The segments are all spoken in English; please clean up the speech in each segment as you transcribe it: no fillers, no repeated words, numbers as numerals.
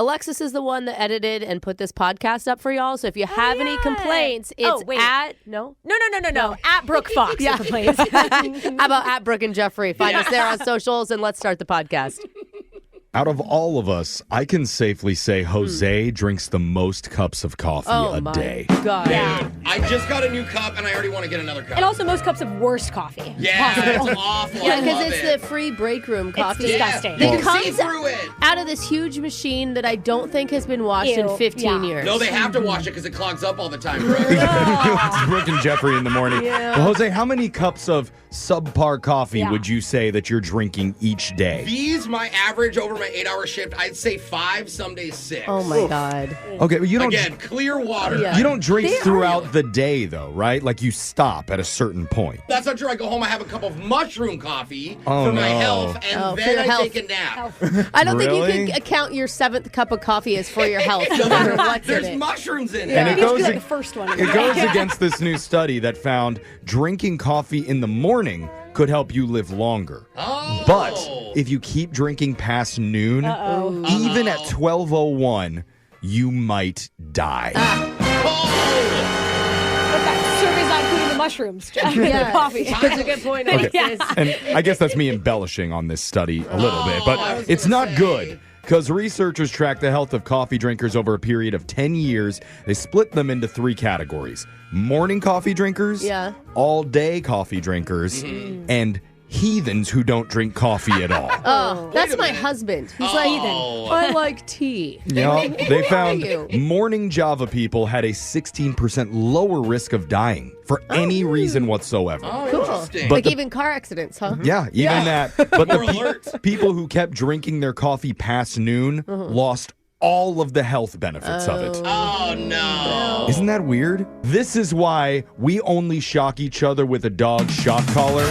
Alexis is the one that edited and put this podcast up for y'all. So if you have any complaints, it's at... No, at Brooke Fox. Yeah. Complaints. How about at Brooke and Jeffrey? Find us there on socials and let's start the podcast. Out of all of us, I can safely say Jose drinks the most cups of coffee a day. God. Yeah. I just got a new cup, and I already want to get another cup. And also most cups of worst coffee. Yeah, it's awful. Yeah, because it's the free break room coffee. It's disgusting. You It can see comes through it. out of this huge machine that I don't think has been washed in 15 years. No, they have to wash it because it clogs up all the time, Brooke. It's Brooke and Jeffrey in the morning. Yeah. Well, Jose, how many cups of subpar coffee would you say that you're drinking each day? These, my average over my 8-hour shift, I'd say 5, some days 6. Oh, my God. Okay, but you don't... Again, clear water. Yeah. You don't drink throughout the day, though, right? Like, you stop at a certain point. That's not true. I go home, I have a cup of mushroom coffee for my health, and then I take a nap. I don't think Really? you can count your 7th cup of coffee as for your health, no matter what's in There's it. mushrooms in it. And it It needs to goes, be like the first one. it goes against this new study that found drinking coffee in the morning could help you live longer. Oh. But if you keep drinking past noon, even at 12:01, you might die. But that survey's not including the mushrooms. Yeah. Coffee. That's a good point, Alexis. And I guess that's me embellishing on this study a little bit, I but was it's gonna not say. good. Because researchers tracked the health of coffee drinkers over a period of 10 years. They split them into 3 categories. Morning coffee drinkers, all-day coffee drinkers, and heathens who don't drink coffee at all. Oh, that's my husband. He's like, I like tea. Yeah, they found you? morning Java people had a 16% lower risk of dying for any reason whatsoever. Oh, Cool. interesting. But Like the- even car accidents, huh? Yeah, even that. But More alert. people who kept drinking their coffee past noon lost all of the health benefits of it. Oh, no. Isn't that weird? This is why we only shock each other with a dog shock collar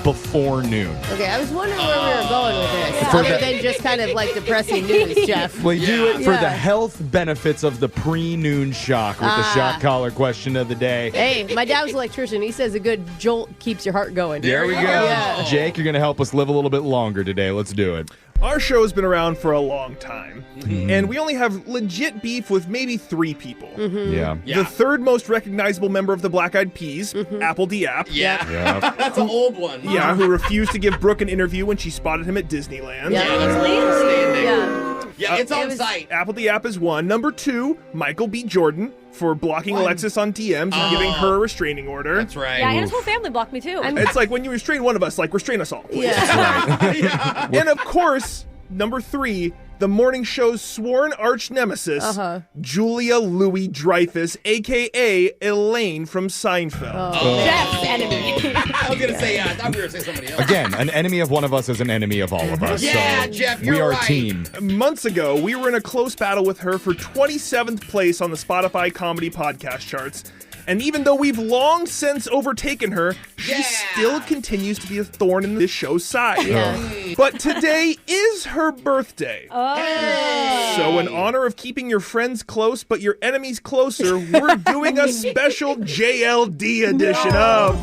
before noon. Okay, I was wondering where we were going with this. For Other the- than just kind of like depressing news, Jeff. We do it for Yeah. the health benefits of the pre-noon shock with the shock collar question of the day. Hey, my dad was an electrician. He says a good jolt keeps your heart going. There we go. Yeah. Jake, you're going to help us live a little bit longer today. Let's do it. Our show has been around for a long time, and we only have legit beef with maybe 3 people. Yeah. The third most recognizable member of the Black Eyed Peas, Apple Diap. Yeah. That's an old one. Yeah, who refused to give Brooke an interview when she spotted him at Disneyland. Yeah. Yeah, that's outstanding. Yeah. Yeah, it's on site. Apple Diap is 1. Number 2, Michael B. Jordan for blocking Alexis on DMs and giving her a restraining order. That's right. Yeah, and his whole family blocked me too. It's like when you restrain one of us, like restrain us all, please. Yeah. And of course, number 3, the morning show's sworn arch nemesis, Julia Louis-Dreyfus, a.k.a. Elaine from Seinfeld. Jeff's enemy. I was going to say, yeah, I thought we were going to say somebody else. Again, an enemy of one of us is an enemy of all of us. Yeah, so Jeff, we you're are right. a team. Months ago, we were in a close battle with her for 27th place on the Spotify comedy podcast charts. And even though we've long since overtaken her, she still continues to be a thorn in this show's side. But today is her birthday. So in honor of keeping your friends close but your enemies closer, we're doing a special JLD edition of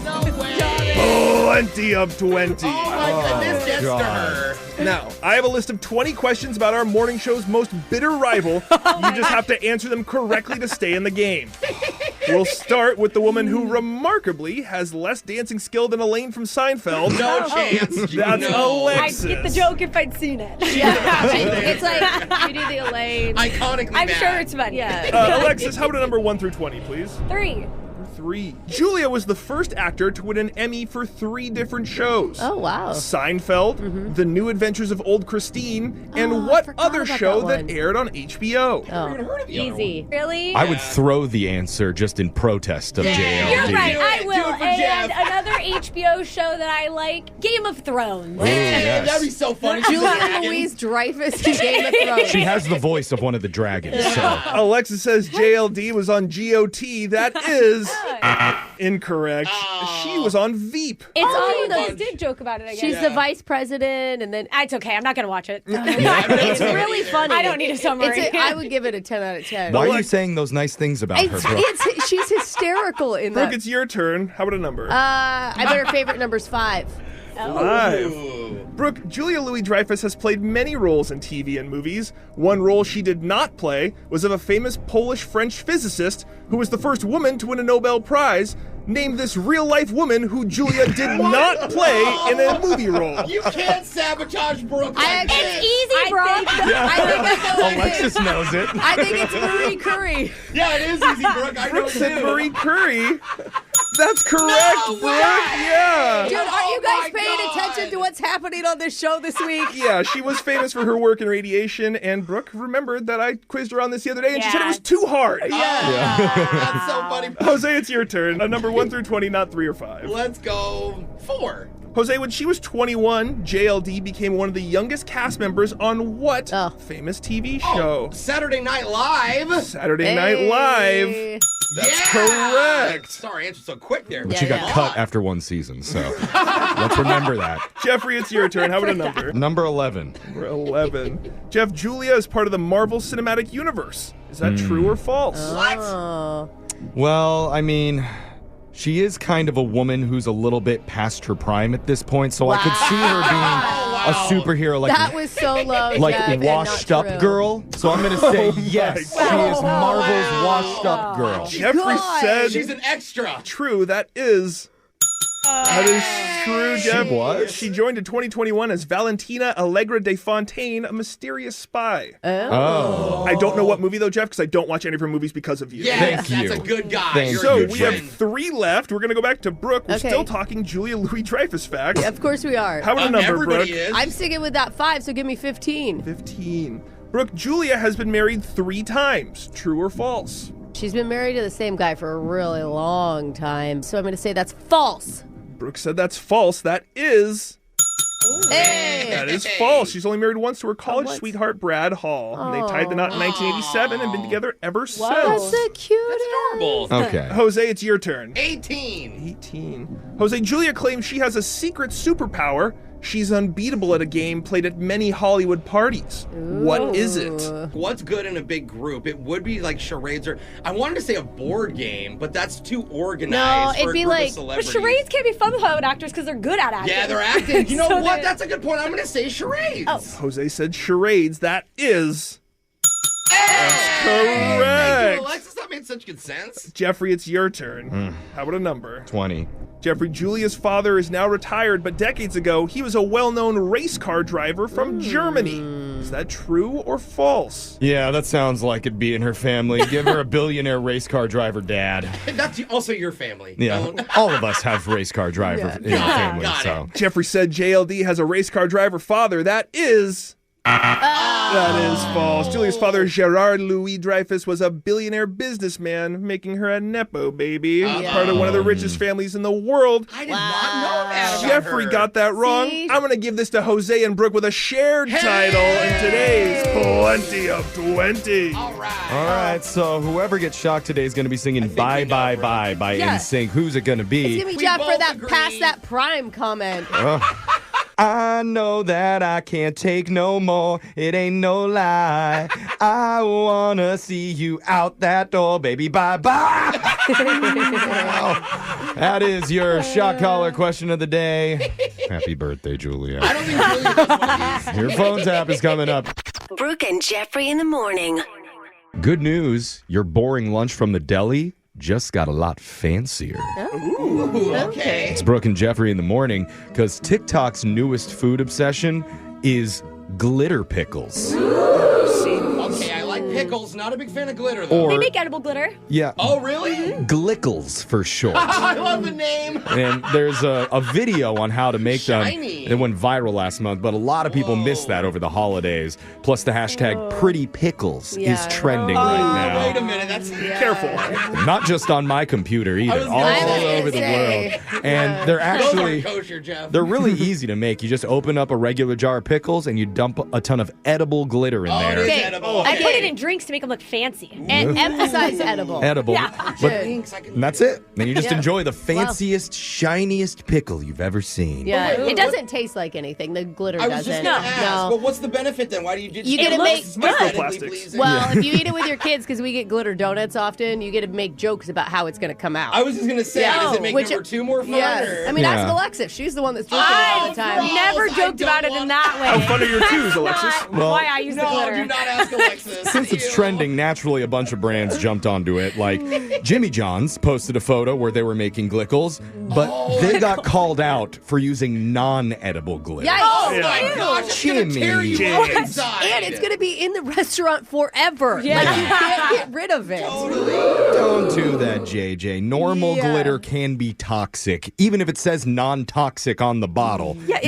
Plenty of 20. Oh, my goodness, yes to God. her. Now, I have a list of 20 questions about our morning show's most bitter rival. You just have to answer them correctly to stay in the game. We'll start with the woman who remarkably has less dancing skill than Elaine from Seinfeld. No chance. That's no. I'd Alexis. get the joke if I'd seen it. Yeah. It's like you do the Elaine. Iconically I'm bad. sure it's funny. Yeah. Alexis, how about a number 1 through 20, please? 3. 3. Julia was the first actor to win an Emmy for 3 different shows. Oh, wow. Seinfeld, The New Adventures of Old Christine, and Oh, I what forgot other about show that that one. aired on HBO? Oh, easy. Really? I would throw the answer just in protest of JLD. You're right, Do I it. will. Do it for And Jeff. another HBO show that I like, Game of Thrones. Ooh, yes. That'd be so funny. Julia Louis-Dreyfus in Game of Thrones. She has the voice of one of the dragons. So. Alexis says JLD was on GOT. That is incorrect. She was on Veep. It's Oh, on no. those did joke about it, I guess. She's the vice president, and then It's okay, I'm not going to watch it. it's really funny. I don't need a summary. I would give it a 10 out of 10. Why are you saying those nice things about her, Brooke? She's hysterical in Brooke, that. it's your turn. How about a number? I bet her favorite number's 5. 5. Brooke, Julia Louis-Dreyfus has played many roles in TV and movies. One role she did not play was of a famous Polish-French physicist who was the first woman to win a Nobel Prize. Name this real-life woman who Julia did not play in a movie role. You can't sabotage Brooke. It's easy, bro. Alexis knows it. I think it's Marie Curie. Yeah, it is easy, Brooke. I know Brooke said too. Marie Curie. That's correct, No Brooke. way! Yeah. Dude, aren't you Oh guys my paying God. attention to what's happening on this show this week? Yeah, she was famous for her work in radiation, and Brooke remembered that I quizzed her on this the other day, and she said it was too hard. That's so funny. Jose, it's your turn. Number 1 through 20, not 3 or 5. Let's go 4. Jose, when she was 21, JLD became one of the youngest cast members on what famous TV show? Saturday Night Live. Saturday Night Live. That's correct. Sorry, answered so quick there. But she got cut after one season, so let's remember that. Jeffrey, it's your turn. How about a number? Number 11. Number 11. Jeff, Julia is part of the Marvel Cinematic Universe. Is that true or false? Oh. Well, I mean, she is kind of a woman who's a little bit past her prime at this point, so I could see her being a superhero, like That was so low, Jeff, and washed not up true. girl. So I'm gonna say yes, she is Marvel's washed up girl. Jeffrey God. said She's an extra. true. That is true, Jeff. was? She joined in 2021 as Valentina Allegra de Fontaine, a mysterious spy. Oh. I don't know what movie, though, Jeff, because I don't watch any of her movies because of you. Yes, Thank you. that's a good guy. Thank You're So a you, good we Jeff. have 3 left. We're going to go back to Brooke. We're Okay. still talking Julia Louis-Dreyfus facts. Of course we are. How about a number, Everybody Brooke? is. I'm sticking with that 5, so give me 15. 15. Brooke, Julia has been married 3 times. True or false? She's been married to the same guy for a really long time, so I'm going to say that's false. Brooke said that's false. That is... Hey! That is false. She's only married once to her college what? sweetheart, Brad Hall. And they tied the knot in 1987 and been together ever That's since. the cutest. Adorable. Okay. Jose, it's your turn. 18. 18. Jose, Julia claims she has a secret superpower. She's unbeatable at a game played at many Hollywood parties. What is it? What's good in a big group? It would be like charades, or I wanted to say a board game, but that's too organized. No, for it'd be a group like- of But celebrities. charades can't be fun with Hollywood actors because they're good at acting. Yeah, they're acting. You know So what? they're- That's a good point. I'm going to say charades. Oh. Jose said charades. That is Thank correct. you, Alexis. That made such good sense. Jeffrey, it's your turn. How about a number? 20. Jeffrey, Julia's father is now retired, but decades ago, he was a well-known race car driver from Germany. Is that true or false? Yeah, that sounds like it'd be in her family. Give her a billionaire race car driver dad. And that's also your family. Yeah, Don't- all of us have race car driver in our family, got so. Jeffrey said JLD has a race car driver father. That is... That is false. Julia's father, Gerard Louis-Dreyfus, was a billionaire businessman, making her a Nepo baby. Part of one of the richest families in the world. I did not know that about Jeffrey her. got that wrong. See? I'm going to give this to Jose and Brooke with a shared title in today's Plenty of 20. All right. All right, so whoever gets shocked today is going to be singing Bye we know, Bye Brooke. Bye by Yeah. NSYNC. Who's it going to It's be? going to be We Jeff for both that agree. past that prime comment. I know that I can't take no more. It ain't no lie. I wanna see you out that door, baby. Bye bye. That is your shot collar question of the day. Happy birthday, Julia. I don't think Julia does one of these. Your phone tap is coming up. Brooke and Jeffrey in the morning. Good news. Your boring lunch from the deli just got a lot fancier. Ooh, okay. It's Brooke and Jeffrey in the morning because TikTok's newest food obsession is glitter pickles. Okay, I like pickles. Not a big fan of glitter, though. Or, They make edible glitter. yeah, Oh, really? glickles for short. I love the name. And there's a video on how to make Shiny. them. It went viral last month, but a lot of people missed that over the holidays. Plus, the hashtag Pretty Pickles Yeah. is trending right Wait a now. minute. That's Careful. Not just on my computer either, was all gonna say. over the say. world. And they're Those actually... aren't kosher, Jeff. They're really easy to make. You just open up a regular jar of pickles and you dump a ton of edible glitter in there. it is Okay, edible. I Okay. put it in drinks to make them look fancy. And emphasize edible. Edible. Yeah. But and that's it. Then you just enjoy the fanciest, shiniest pickle you've ever seen. Yeah, it doesn't taste like anything. The glitter I was doesn't. just going to ask, but what's the benefit then? Why do you just You get to make microplastics. Well, if you eat it with your kids, because we get glitter donuts often, you get to make jokes about how it's going to come out. I was just going to say, does it make number 2 more fun? Yes. I mean, ask Alexis. She's the one that's drinking it all the time. I've never joked about it in that way. How fun are your twos, Alexis? Well, why I use the glitter. No, do not ask Alexis. Since it's trending, naturally a bunch of brands jumped onto it. Like Jimmy John's posted a photo where they were making glickles, but they got called out for using non-edible glitter. Yikes. Oh my gosh, it's going to tear you up inside. And it's going to be in the restaurant forever. Yeah. Like, you can't get rid of it. Don't do that, JJ. Normal glitter can be toxic, even if it says non-toxic on the bottle. Yeah,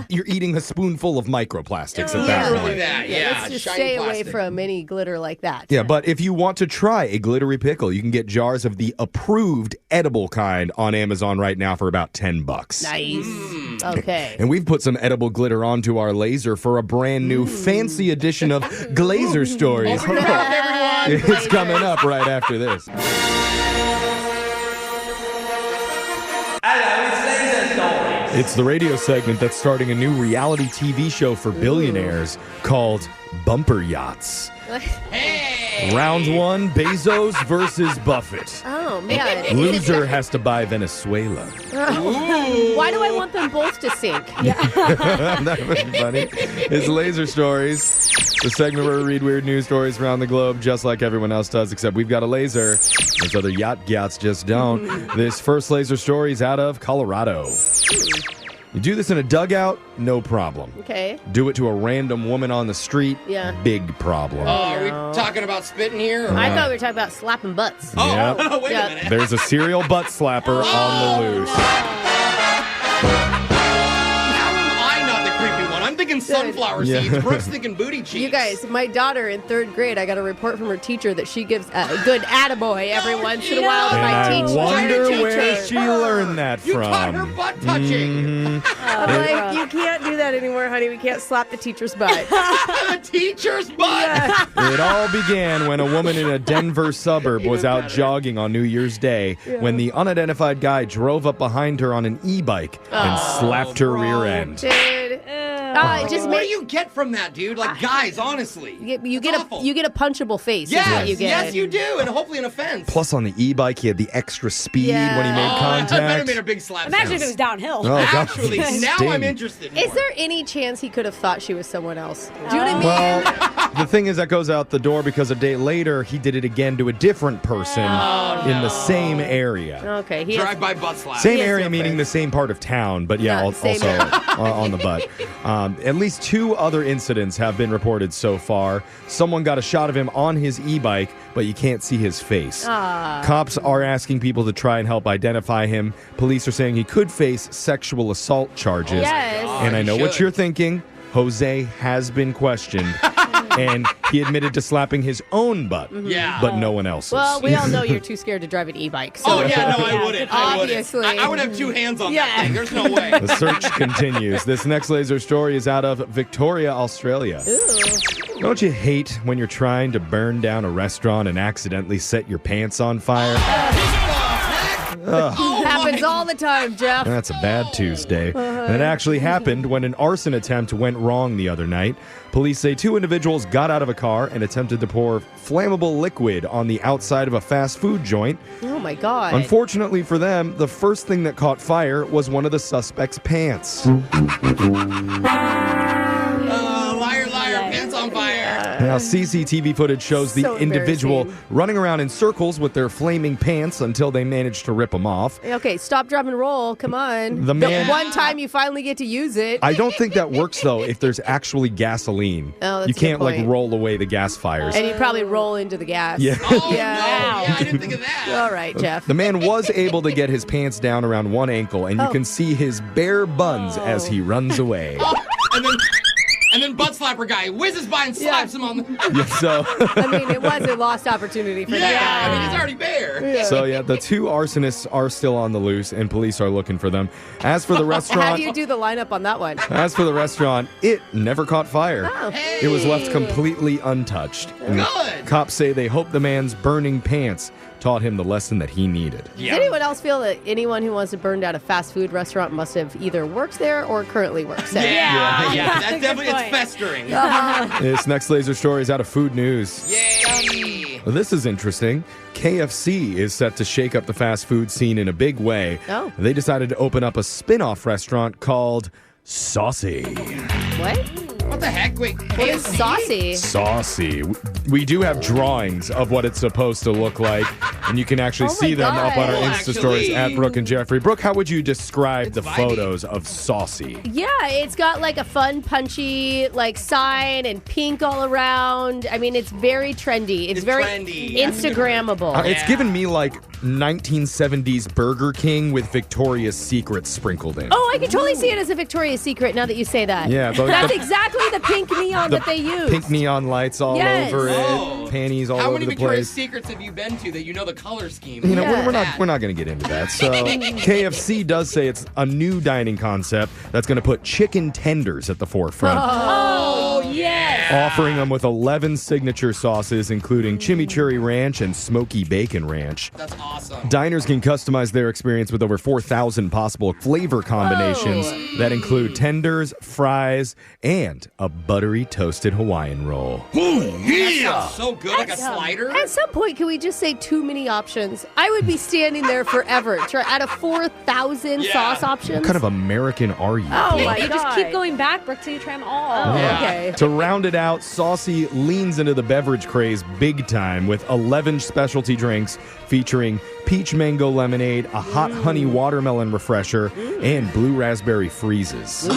you're eating a spoonful of microplastics at that point. Let's just stay away from any glitter like that. Yeah, but if you want to try a glittery pickle, you can get jars of the approved edible kind on Amazon right now for about $10. Nice. Okay. And we've put some edible glitter onto our laser for a brand new fancy edition of Glazer Stories. Open your mouth, everyone. It's coming up right after this. It's the radio segment that's starting a new reality TV show for billionaires called Bumper Yachts. Hey. Round 1, Bezos versus Buffett. Oh, man. Loser has to buy Venezuela. Why do I want them both to sink? That would be funny. It's Laser Stories, the segment where we read weird news stories around the globe just like everyone else does, except we've got a laser. Those other yachts just don't. This first laser story is out of Colorado. You do this in a dugout, no problem. Okay. Do it to a random woman on the street, big problem. Are we talking about spitting here? Or I thought we were talking about slapping butts. Oh, Yep. wait a minute. There's a serial butt slapper on the loose. I'm thinking sunflower seeds. Brooke's thinking booty cheeks. You guys, my daughter in 3rd grade, I got a report from her teacher that she gives a good attaboy every once in a while to And my I teacher. wonder where she learned that You from. taught her butt touching. I'm like, you can't do that anymore, honey. We can't slap the teacher's butt. The teacher's butt. It all began when a woman in a Denver suburb was out jogging on New Year's Day when the unidentified guy drove up behind her on an e-bike and slapped her rear end. Dude. What do you get from that, dude? Like, guys, honestly. You get a punchable face. Yes, is what you get. yes, you do, and hopefully an offense. Plus, on the e-bike, he had the extra speed when he made I contact. better made a big slap. Imagine if it was downhill. Oh, God. Actually, now Sting. I'm interested. Is there any chance he could have thought she was someone else? Do you know what I mean? Well, the thing is that goes out the door because a day later, he did it again to a different person in the same area. Okay. Drive-by butt slap. Same He has area, no meaning friends. the same part of town, but Same also on the butt. At least 2 other incidents have been reported so far. Someone got a shot of him on his e-bike, but you can't see his face. Cops are asking people to try and help identify him. Police are saying he could face sexual assault charges. Yes. And I he know what should. you're thinking. Jose has been questioned. And he admitted to slapping his own butt. Yeah. But no one else's. Well, we all know you're too scared to drive an e-bike. So. Oh, yeah, no, I wouldn't. Obviously. I would have 2 hands on that thing. There's no way. The search continues. This next laser story is out of Victoria, Australia. Ooh. Don't you hate when you're trying to burn down a restaurant and accidentally set your pants on fire? Happens all the time, Jeff. That's a bad Tuesday. And it actually happened when an arson attempt went wrong the other night. Police say 2 individuals got out of a car and attempted to pour flammable liquid on the outside of a fast food joint. Oh, my God. Unfortunately for them, the first thing that caught fire was one of the suspect's pants. Liar, liar, pants on fire. Now, CCTV footage shows the So individual embarrassing. running around in circles with their flaming pants until they managed to rip them off. Okay, stop, drop, and roll. Come on. The man- one time you finally get to use it. I don't think that works, though, if there's actually gasoline. Oh, that's you a good can't, point. roll away the gas fires. And you probably roll into the gas. Yeah. Oh, Yeah. no. Yeah, I didn't think of that. All right, Jeff. The man was able to get his pants down around one ankle, and you can see his bare buns as he runs away. And then And then butt slapper guy whizzes by and slaps him on the... Yeah, so... I mean, it was a lost opportunity for that guy. I mean, he's already there. Yeah. So, the 2 arsonists are still on the loose, and police are looking for them. As for the restaurant... How do you do the lineup on that one? As for the restaurant, it never caught fire. Oh. It was left completely untouched. And cops say they hope the man's burning pants taught him the lesson that he needed. Does anyone else feel that anyone who wants to burn down a fast food restaurant must have either worked there or currently works there? Yeah. That's definitely, it's festering. This next laser story is out of food news. Yay! Well, this is interesting. KFC is set to shake up the fast food scene in a big way. Oh. They decided to open up a spin-off restaurant called Saucy. What? What the heck? Wait, What is Saucy? Saucy. We do have drawings of what it's supposed to look like, and you can actually see them up on our God. Insta stories at Brooke and Jeffrey. Brooke, how would you describe It's the vibey. photos of Saucy? Yeah, it's got like a fun, punchy sign and pink all around. I mean, it's very trendy. It's very trendy. Instagrammable. It's given me like 1970s Burger King with Victoria's Secret sprinkled in. Oh, I can totally see it as a Victoria's Secret now that you say that. Yeah, That's exactly the pink neon that they use. Pink neon lights all Yes. over it, Oh. panties all How over many the Victoria's place. Secrets have you been to that you know the color scheme? You know, Yeah. we're not going to get into that. So KFC does say it's a new dining concept that's going to put chicken tenders at the forefront, Oh, yes. offering them with 11 signature sauces, including chimichurri ranch and smoky bacon ranch. That's awesome. Diners can customize their experience with over 4,000 possible flavor combinations that include tenders, fries, and a buttery toasted Hawaiian roll. That sounds so good, like a slider. At some point, can we just say too many options? I would be standing there forever. Out of 4,000 sauce options. What kind of American are you? Oh my You God. just keep going back, Brooke, till you try them all. Yeah. Okay. To round it out, Saucy leans into the beverage craze big time with 11 specialty drinks featuring peach mango lemonade, a hot honey watermelon refresher, and blue raspberry freezes.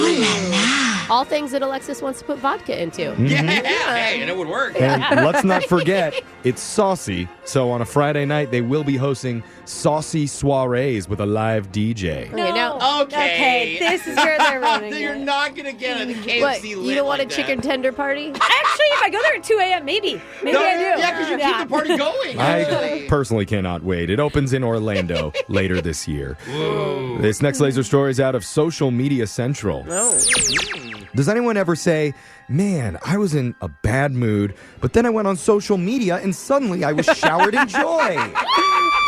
All things that Alexis wants to put vodka into. Yeah, hey, and it would work. And let's not forget, it's Saucy, so on a Friday night, they will be hosting Saucy Soirees with a live DJ. Okay, now, Okay. this is where they're running. You're not going to get a KFC what, lit you don't want like a chicken that. tender party? Actually, if I go there at 2 a.m., maybe. Maybe I do. Yeah, because you keep the party going. I actually. personally cannot wait. It opens in Orlando later this year. This next laser story is out of Social Media Central. Does anyone ever say, man, I was in a bad mood, but then I went on social media and suddenly I was showered in joy?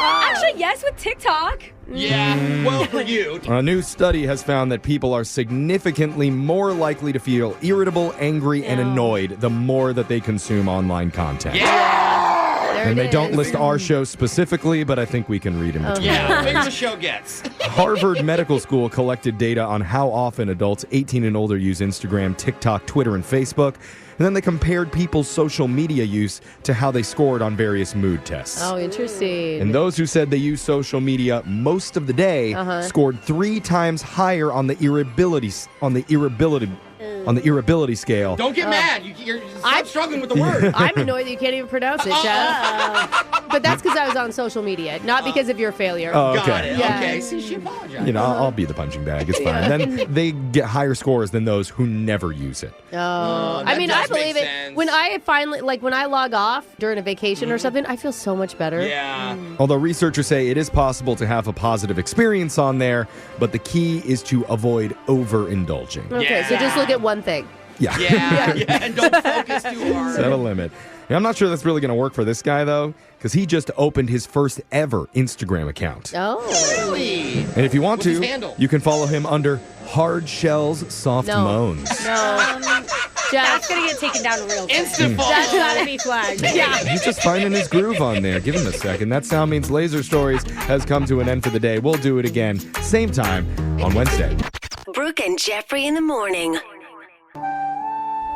Actually, yes, with TikTok. Yeah, well for you. A new study has found that people are significantly more likely to feel irritable, angry, and annoyed the more that they consume online content. There And it they don't is. list our show specifically, but I think we can read in between. Yeah, the bigger the show gets. Harvard Medical School collected data on how often adults 18 and older use Instagram, TikTok, Twitter, and Facebook. And then they compared people's social media use to how they scored on various mood tests. Oh, interesting. And those who said they use social media most of the day scored 3 times higher on the irritability scale. Don't get mad. You're stop struggling with the word. I'm annoyed that you can't even pronounce it, Jeff. But that's because I was on social media, not because of your failure. Oh, Got okay. it. Yeah. Okay. See, she apologized. You know, I'll be the punching bag. It's fine. Then they get higher scores than those who never use it. I that mean, I does make believe it. sense. When I finally, when I log off during a vacation or something, I feel so much better. Yeah. Although researchers say it is possible to have a positive experience on there, but the key is to avoid overindulging. Okay, so just look at one thing. Yeah. Yeah. And don't focus too hard. Set a limit. And I'm not sure that's really going to work for this guy, though, because he just opened his first ever Instagram account. Oh. Really? And if you want What's his to, handle? you can follow him under Hard Shells Soft No. Moans. No. That's Jeff, going to get taken down real quick. Instant follow. that's got to be flagged. Yeah. He's just finding his groove on there. Give him a second. That sound means Laser Stories has come to an end for the day. We'll do it again, same time on Wednesday. Brooke and Jeffrey in the morning.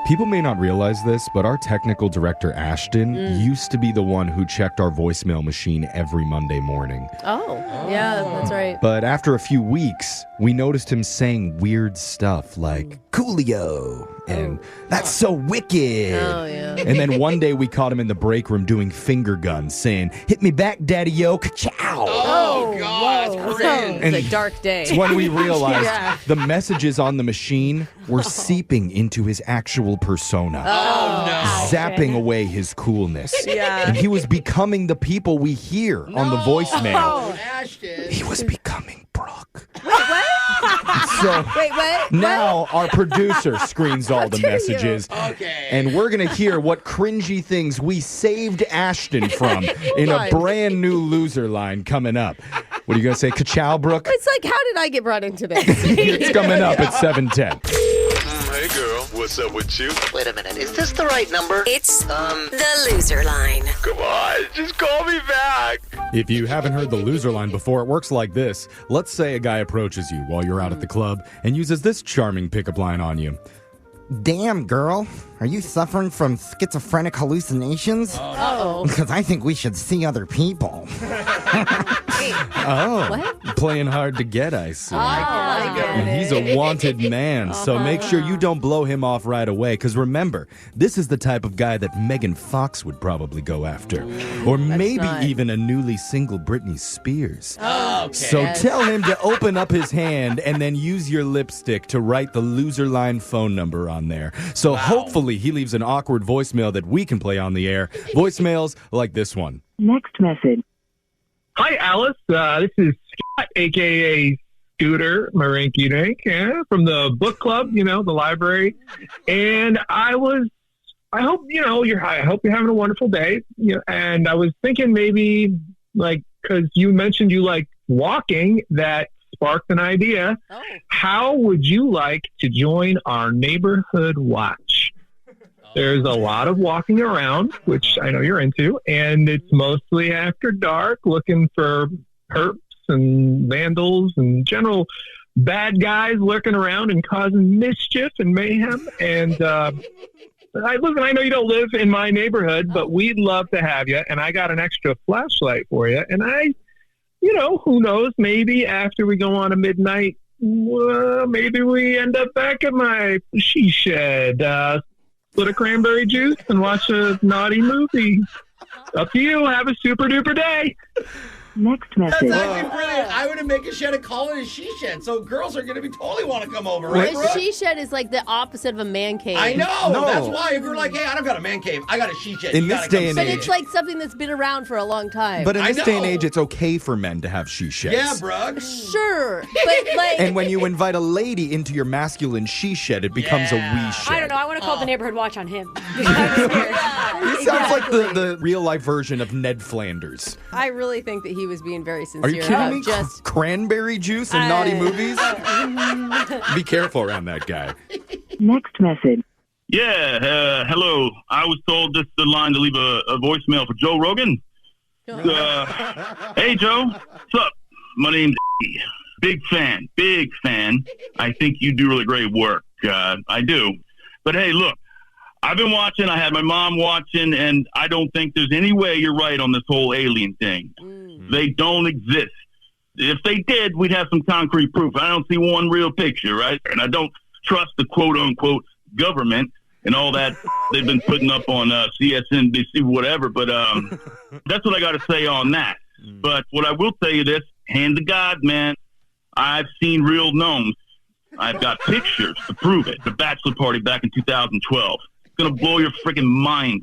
People may not realize this, but our technical director, Ashton, used to be the one who checked our voicemail machine every Monday morning. Oh. Yeah, that's right. But after a few weeks, we noticed him saying weird stuff like, Coolio. And that's so wicked. Oh, yeah. And then one day we caught him in the break room doing finger guns, saying, hit me back, daddy-o, ka-chow. Oh, God, that's cringe. It's a dark day. It's when we realized the messages on the machine were seeping into his actual persona. Oh, no. Zapping away his coolness. Yeah. And he was becoming the people we hear on the voicemail. Oh, Ashton. He was becoming Brooke. Wait, what? So Wait, what? now our producer screens all the dare you. messages. Okay. And we're going to hear what cringy things we saved Ashton from in a brand new loser line coming up. What are you going to say, ka-chow, Brooke? It's like, how did I get brought into this? It's coming up at 7:10. Hey girl, what's up with you? Wait a minute, is this the right number? It's the loser line. Come on, just call me back. If you haven't heard the loser line before, it works like this. Let's say a guy approaches you while you're out at the club and uses this charming pickup line on you. Damn, girl. Are you suffering from schizophrenic hallucinations? Oh. Because I think we should see other people. What? Playing hard to get, I see. And He's a wanted man, so make sure you don't blow him off right away. Because remember, this is the type of guy that Megan Fox would probably go after. Or maybe not. even a newly single Britney Spears. Okay. So tell him to open up his hand and then use your lipstick to write the loser line phone number on there. So hopefully he leaves an awkward voicemail that we can play on the air. Voicemails like this one. Next message. Hi, Alice. This is Scott, a.k.a. Scooter Marinky Dink, from the book club, the library. And I hope you're having a wonderful day. And I was thinking maybe, because you mentioned you like walking, that sparked an idea. Oh. How would you like to join our neighborhood watch? There's a lot of walking around, which I know you're into, and it's mostly after dark, looking for perps and vandals and general bad guys lurking around and causing mischief and mayhem. And I know you don't live in my neighborhood, but we'd love to have you. And I got an extra flashlight for you. And who knows, maybe after we go on a midnight, maybe we end up back at my she shed, split a cranberry juice and watch a naughty movie. Up to you. Have a super duper day. Next message. That's actually brilliant. I would have make a shed and call it a she shed, so girls are going to totally want to come over, right, A Brooke? she shed is like the opposite of a man cave. I know. No. That's why if you're like, hey, I don't got a man cave, I got a she shed. In You this gotta day come and see But age- it. it's like something that's been around for a long time. But in I this day and know. age, it's okay for men to have she sheds. Yeah, Brooke. Sure. But like... And when you invite a lady into your masculine she shed, it becomes a we shed. I don't know. I want to call the neighborhood watch on him. He sounds like the real life version of Ned Flanders. I really think that he was being very Are sincere you kidding about me? just... Cranberry juice and naughty movies? Be careful around that guy. Next message. Yeah, hello. I was told this is the line to leave a voicemail for Joe Rogan. Hey, Joe. What's up? My name's Big fan. I think you do really great work. I do. But hey, look, I've been watching. I had my mom watching, and I don't think there's any way you're right on this whole alien thing. They don't exist. If they did, we'd have some concrete proof. I don't see one real picture, right? And I don't trust the quote-unquote government and all that they've been putting up on CSNBC, whatever. But that's what I got to say on that. But what I will tell you this, hand to God, man, I've seen real gnomes. I've got pictures to prove it. The bachelor party back in 2012. It's going to blow your freaking mind.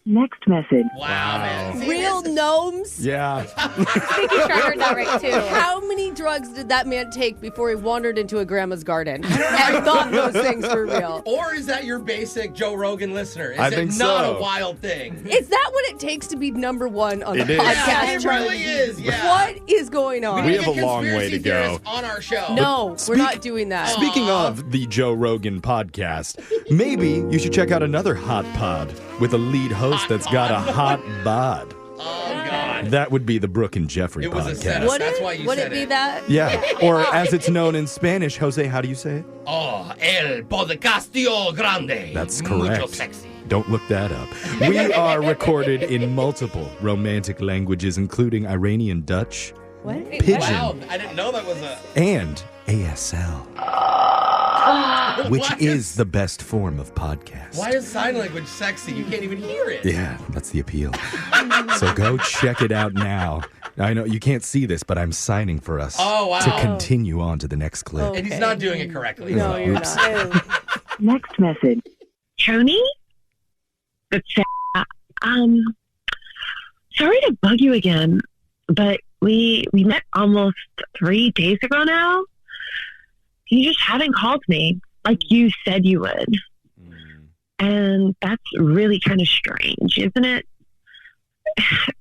Next message. Wow, man. See, Real gnomes? Yeah. Making sure I heard that right, too. How many drugs did that man take before he wandered into a grandma's garden and thought those things were real? Or is that your basic Joe Rogan listener? Is I it think not so. a wild thing? Is that what it takes to be number one on the It is. podcast Yeah, it chart? really is, yeah. What is going on? We need have to a get long way to conspiracy go. theorists on our show. No, we're not doing that. Speaking of the Joe Rogan podcast, maybe you should check out another hot pod with a lead host that's got a hot bod. Oh, God. That would be the Brooke and Jeffrey It was a podcast. setup. Would That's it? why you Would said it be it. that? Yeah, or as it's known in Spanish, Jose, how do you say it? Oh, el podcastio grande. That's Mucho correct. sexy. Don't look that up. We are recorded in multiple romantic languages, including Iranian Dutch, What? Pigeon, Wow, I didn't know that was a... and ASL. which is the best form of podcast. Why is sign language sexy? You can't even hear it. Yeah, that's the appeal. So go check it out now. I know you can't see this, but I'm signing for us to continue on to the next clip. Okay. And he's not doing it correctly. No, you're not. Next message. Tony? It's sorry to bug you again, but we met almost 3 days ago now. You just haven't called me like you said you would. And that's really kind of strange, isn't it?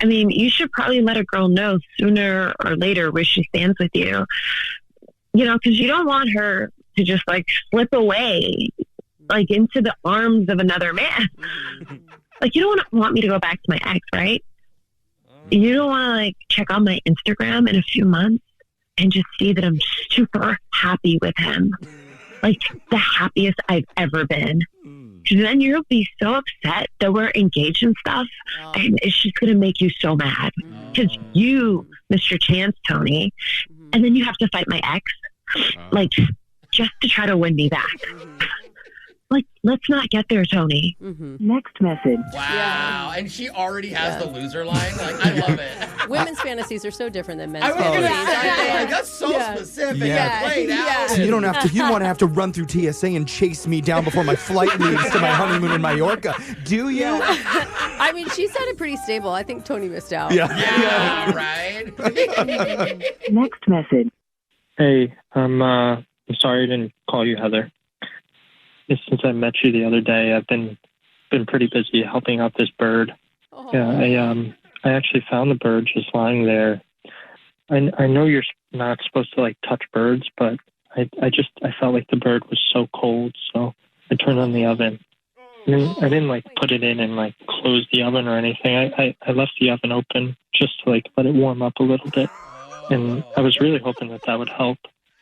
I mean, you should probably let a girl know sooner or later where she stands with you. You know, because you don't want her to just like slip away like into the arms of another man. Like, you don't want me to go back to my ex, right? You don't want to like check on my Instagram in a few months and just see that I'm super happy with him. Like the happiest I've ever been. Because then you'll be so upset that we're engaged and stuff. And it's just going to make you so mad. Because you, Mr. Chance, Tony, and then you have to fight my ex. Like, just to try to win me back. Like, let's not get there, Tony. Next message. Wow. And she already has the loser line. Like, I love it. Women's fantasies are so different than men's I was going to fantasies. say, like, that's so specific and played out. So you don't have to. You want to have to run through TSA and chase me down before my flight leaves to my honeymoon in Mallorca. Do you? I mean, she sounded pretty stable. I think Tony missed out. Yeah, right? Next message. Hey, I'm sorry I didn't call you Heather. Since I met you the other day, I've been pretty busy helping out this bird. Yeah, I actually found the bird just lying there. I know you're not supposed to like touch birds, but I felt like the bird was so cold, so I turned on the oven. I didn't like put it in and like close the oven or anything. I left the oven open just to like let it warm up a little bit, and I was really hoping that would help.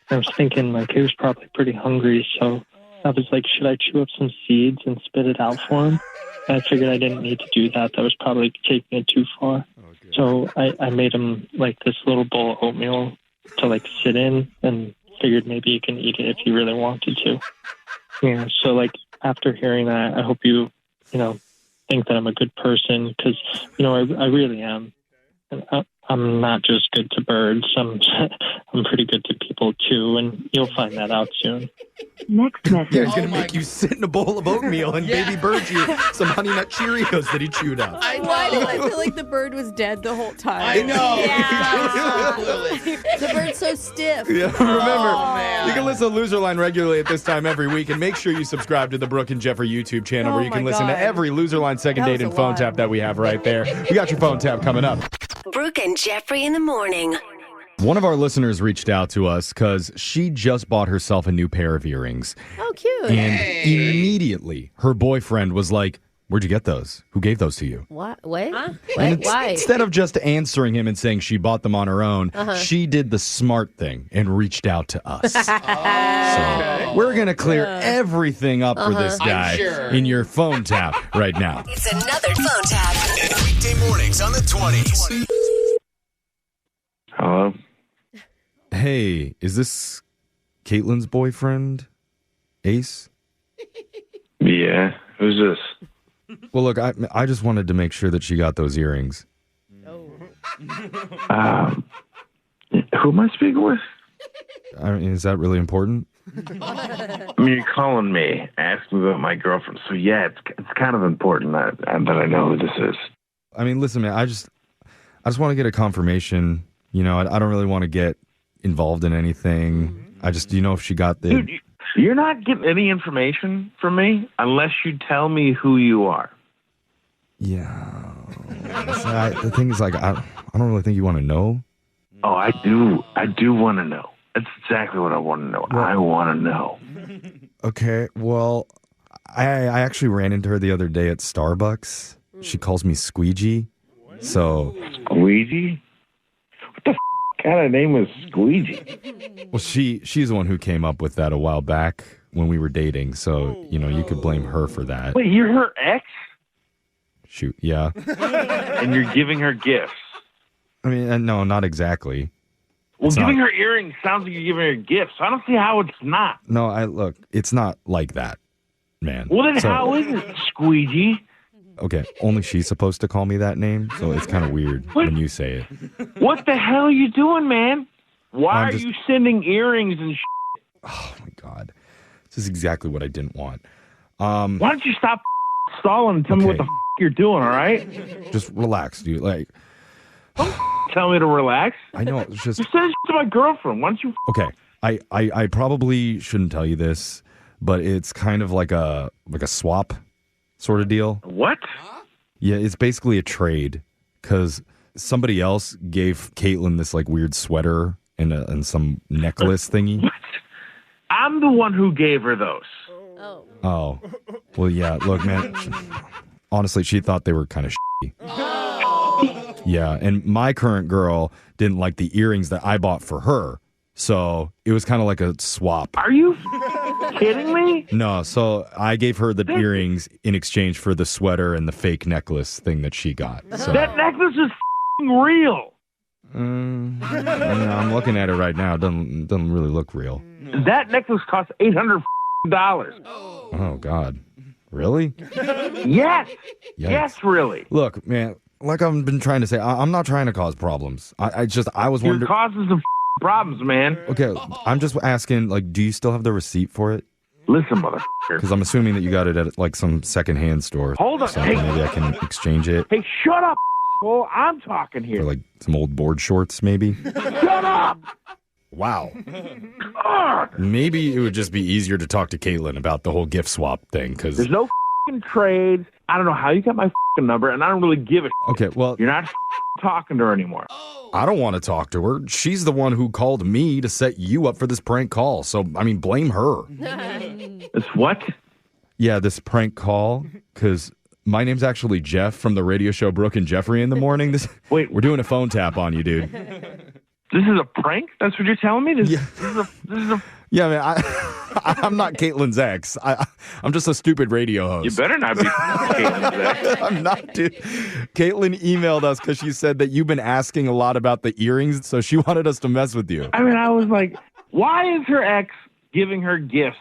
I was thinking like he was probably pretty hungry, so I was like, should I chew up some seeds and spit it out for him? And I figured I didn't need to do that. That was probably taking it too far. So I made him like this little bowl of oatmeal to like sit in, and figured maybe he can eat it if he really wanted to. Yeah. So like after hearing that, I hope you think that I'm a good person, because I really am. And I'm not just good to birds. I'm pretty good to people too, and you'll find that out soon. Next message. Yeah, he's going to make you sit in a bowl of oatmeal and baby bird you some Honey Nut Cheerios that he chewed up. Why did I feel like the bird was dead the whole time? I know. Yeah. The bird's so stiff. Yeah, remember, you can listen to Loser Line regularly at this time every week, and make sure you subscribe to the Brooke and Jeffrey YouTube channel where you can listen to every Loser Line second date and phone tap that we have right there. We got your phone tap coming up. Brooke and Jeffrey in the morning. One of our listeners reached out to us because she just bought herself a new pair of earrings. Oh, cute. And immediately her boyfriend was like, where'd you get those? Who gave those to you? What? Wait? Huh? And Why? Instead of just answering him and saying she bought them on her own, she did the smart thing and reached out to us. So we're going to clear everything up for this guy in your phone tap right now. It's another phone tap. Weekday mornings on the 20s. Hello? Hey, is this Caitlin's boyfriend, Ace? Yeah, who's this? Well, look, I just wanted to make sure that she got those earrings. Who am I speaking with? I mean, is that really important? I mean, you're calling me, asking me about my girlfriend. So yeah, it's kind of important that I know who this is. I mean, listen, man, I just want to get a confirmation. I don't really want to get involved in anything. I just, if she got the... Dude, you're not getting any information from me unless you tell me who you are. Yeah. The thing is, like, I don't really think you want to know. Oh, I do. I do want to know. That's exactly what I want to know. Well, I want to know. Okay, well, I actually ran into her the other day at Starbucks. She calls me Squeegee. So... Squeegee? What the kind of name is Squeegee? Well, she's the one who came up with that a while back when we were dating. So, you could blame her for that. Wait, you're her ex? Shoot, yeah. And you're giving her gifts? I mean, no, not exactly. Well, giving her earrings sounds like you're giving her gifts. I don't see how it's not. No, look, it's not like that, man. Well, then how is it, Squeegee? Okay, only she's supposed to call me that name, so it's kind of weird when you say it. What the hell are you doing, man? Why are you sending earrings and shit? Oh, my God. This is exactly what I didn't want. Why don't you stop stalling and tell me what the you're doing, all right? Just relax, dude. Like, tell me to relax. I know, it's just... You said it to my girlfriend. Why don't you... Okay, I probably shouldn't tell you this, but it's kind of like a swap sort of deal. What? Yeah, it's basically a trade, because somebody else gave Caitlin this, like, weird sweater and some necklace thingy. What? I'm the one who gave her those. Oh. Well, yeah, look, man. Honestly, she thought they were kind of shitty. Yeah, and my current girl didn't like the earrings that I bought for her. So it was kind of like a swap. Are you kidding me? No, so I gave her the earrings in exchange for the sweater and the fake necklace thing that she got. So. That necklace is real. I'm looking at it right now. It doesn't really look real. That necklace costs $800. Oh, God. Really? Yes. Yikes. Yes, really. Look, man, like I've been trying to say, I'm not trying to cause problems. I was wondering. You're causing some problems, man. Okay, I'm just asking, like, do you still have the receipt for it? Listen, motherfucker. Because I'm assuming that you got it at, like, some secondhand store. Hold on. Hey. Maybe I can exchange it. Hey, shut up, well, I'm talking here. For, like, some old board shorts, maybe? Shut up! Wow. Maybe it would just be easier to talk to Caitlin about the whole gift swap thing, because... There's no trades. I don't know how you got my number, and I don't really give a Okay, well... You're not talking to her anymore. I don't want to talk to her. She's the one who called me to set you up for this prank call, so, I mean, blame her. It's what? Yeah, this prank call, because... My name's actually Jeff from the radio show Brooke and Jeffrey in the morning. Wait. We're doing a phone tap on you, dude. This is a prank? That's what you're telling me? This is a... Yeah, man, I'm not Caitlin's ex. I'm just a stupid radio host. You better not be Caitlin's ex. I'm not, dude. Caitlin emailed us because she said that you've been asking a lot about the earrings, so she wanted us to mess with you. I mean, I was like, why is her ex giving her gifts?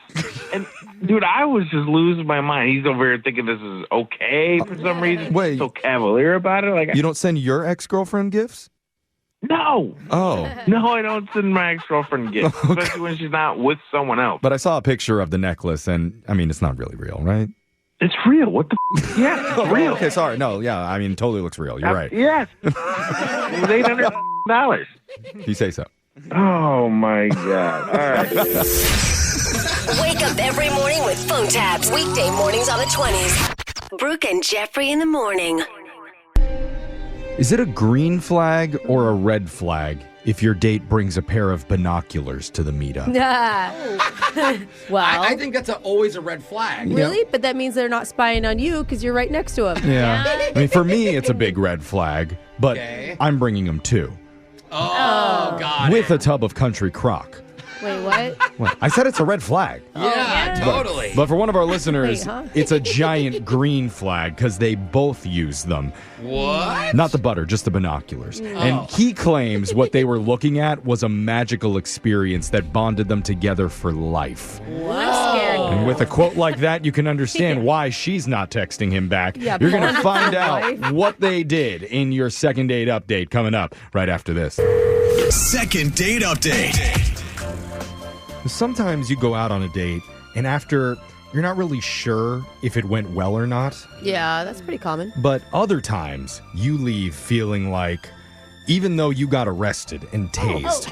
And, dude, I was just losing my mind. He's over here thinking this is okay for some reason. Wait. So cavalier about it. Like, you don't send your ex-girlfriend gifts? No. Oh. No, I don't send my ex-girlfriend gifts, especially when she's not with someone else. But I saw a picture of the necklace, and, I mean, it's not really real, right? It's real. What the f? Yeah, it's real. Okay, sorry. No, yeah, I mean, totally looks real. You're right. Yes. It was $800. You say so. Oh, my God. All right. Wake up every morning with phone taps. Weekday mornings on the 20s. Brooke and Jeffrey in the morning. Is it a green flag or a red flag if your date brings a pair of binoculars to the meetup? Well, I think that's always a red flag. Really? Yeah. But that means they're not spying on you because you're right next to them. Yeah. I mean, for me, it's a big red flag, but I'm bringing them too. Oh, God. With a tub of country crock. Wait, what? What? I said it's a red flag. Yeah, totally. But for one of our listeners, Wait, huh? it's a giant green flag because they both use them. What? Not the butter, just the binoculars. And he claims what they were looking at was a magical experience that bonded them together for life. I'm scared. And with a quote like that, you can understand why she's not texting him back. Yeah, You're going to bonded find for out life. what they did in your second date update coming up right after this. Second date update. Sometimes you go out on a date, and after, you're not really sure if it went well or not. Yeah, that's pretty common. But other times, you leave feeling like, even though you got arrested and tased,